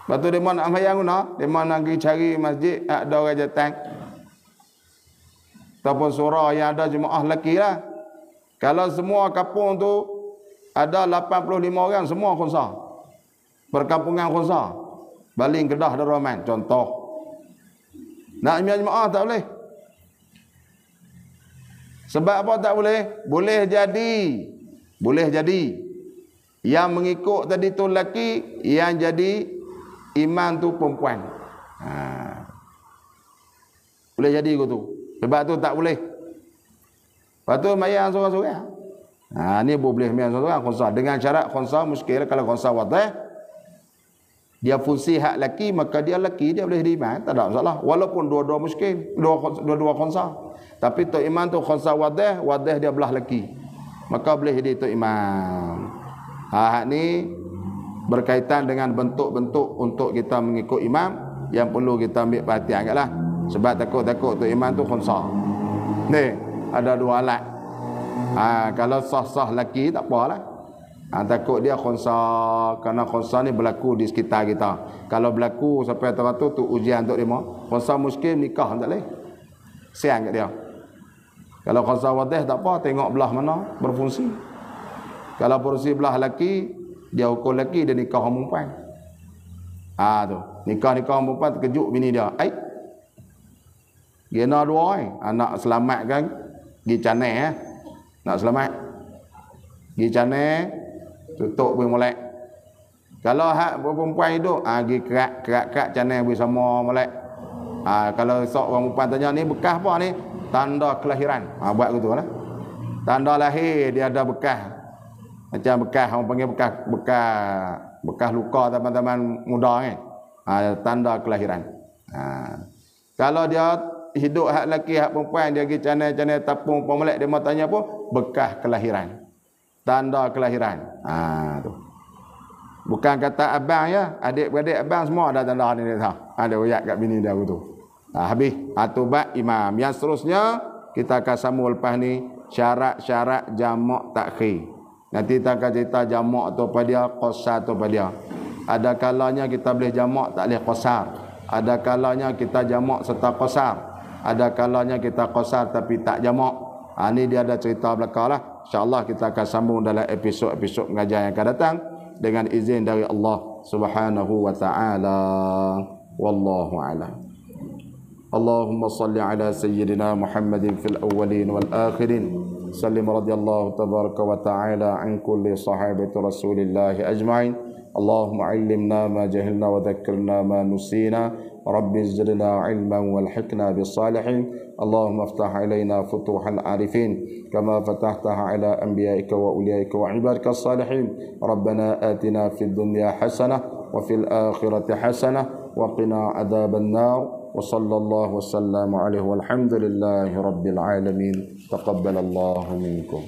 Speaker 1: Lepas tu dia mahu nak sembahyang guna. Dia mahu nak pergi cari masjid. Ada orang jatang. Ataupun surah yang ada jemaah lelaki lah. Kalau semua kampung tu ada 85 orang, semua khonsa. Perkampungan khonsa. Baling Kedah Daraman contoh. Nak jemaah tak boleh. Sebab apa tak boleh? Boleh jadi yang mengikut tadi tu lelaki, yang jadi imam tu perempuan. Boleh jadi tu. Sebab tu tak boleh. Lepas tu mayang seorang-seorang. Ni boleh mayang seorang-seorang khonsa. Dengan syarat khonsa muskil. Kalau khonsa wadih, dia fungsi hak lelaki, maka dia lelaki, dia boleh jadi imam. Tak ada masalah. Walaupun dua-dua muskil, dua-dua khonsa. Tapi tok imam tu khonsa wadih dia belah lelaki. Maka boleh jadi tok imam. Hak ni berkaitan dengan bentuk-bentuk untuk kita mengikut imam yang perlu kita ambil perhatian agaklah. Sebab takut-takut tok imam tu khonsa. Ni ada dua alat. Kalau sah-sah lelaki tak apalah. Takut dia khonsa, kerana khonsa ni berlaku di sekitar kita. Kalau berlaku sampai teratur tu ujian untuk dia. Khonsa muskil nikah tak boleh. Siang kat dia. Kalau khonsa wadih tak apa, tengok belah mana berfungsi. Kalau fungsi belah lelaki, dia hukum lelaki, dia nikah dengan perempuan. Tu. Nikah perempuan terkejut bini dia. Gena dua anak selamat kan, pergi canai nak selamat. Pergi canai, tutup boleh molek. Kalau hak perempuan hidup, pergi kerak canai bersama molek. Kalau sok orang perempuan tanya ni bekas apa ni? Tanda kelahiran. Buat gitu lah. Tanda lahir dia ada bekas. Macam bekas orang panggil bekas luka teman-teman muda kan. Tanda kelahiran. Kalau dia hidup hak lelaki hak perempuan, dia pergi canai tapung pemelek, dia mau tanya apa? Bekas kelahiran. Tanda kelahiran. Tu. Bukan kata abang ya, adik-beradik abang semua ada tanda ni dia tahu. Ada royak kat bini dia begitu. Habis atubat imam. Yang seterusnya kita akan sambung lepas ni syarat-syarat jamak takhir. Nanti kita akan cerita jamak tu apa dia, qasar tu apa dia. Ada kalanya kita boleh jamak tak boleh qasar. Ada kalanya kita jamak serta qasar. Ada kalanya kita qasar tapi tak jamak. Ni dia ada cerita belakang lah. InsyaAllah kita akan sambung dalam episod-episod pengajian yang akan datang dengan izin dari Allah Subhanahu wa taala. Wallahu a'lam. اللهم صل على سيدنا محمد في الأولين والآخرين سلم رضي الله تبارك وتعالى عن كل صحابة رسول الله أجمعين اللهم علمنا ما جهلنا وذكرنا ما نسينا رب زدنا علما والحقنا بالصالحين اللهم افتح علينا فتوح العارفين كما فتحتها على أنبيائك وأوليائك وعبادك الصالحين ربنا آتنا في الدنيا حسنة وفي الآخرة حسنة وقنا عذاب النار wa sallallahu wasallam alaihi walhamdulillahi rabbil alamin. Taqabbalallahu minkum.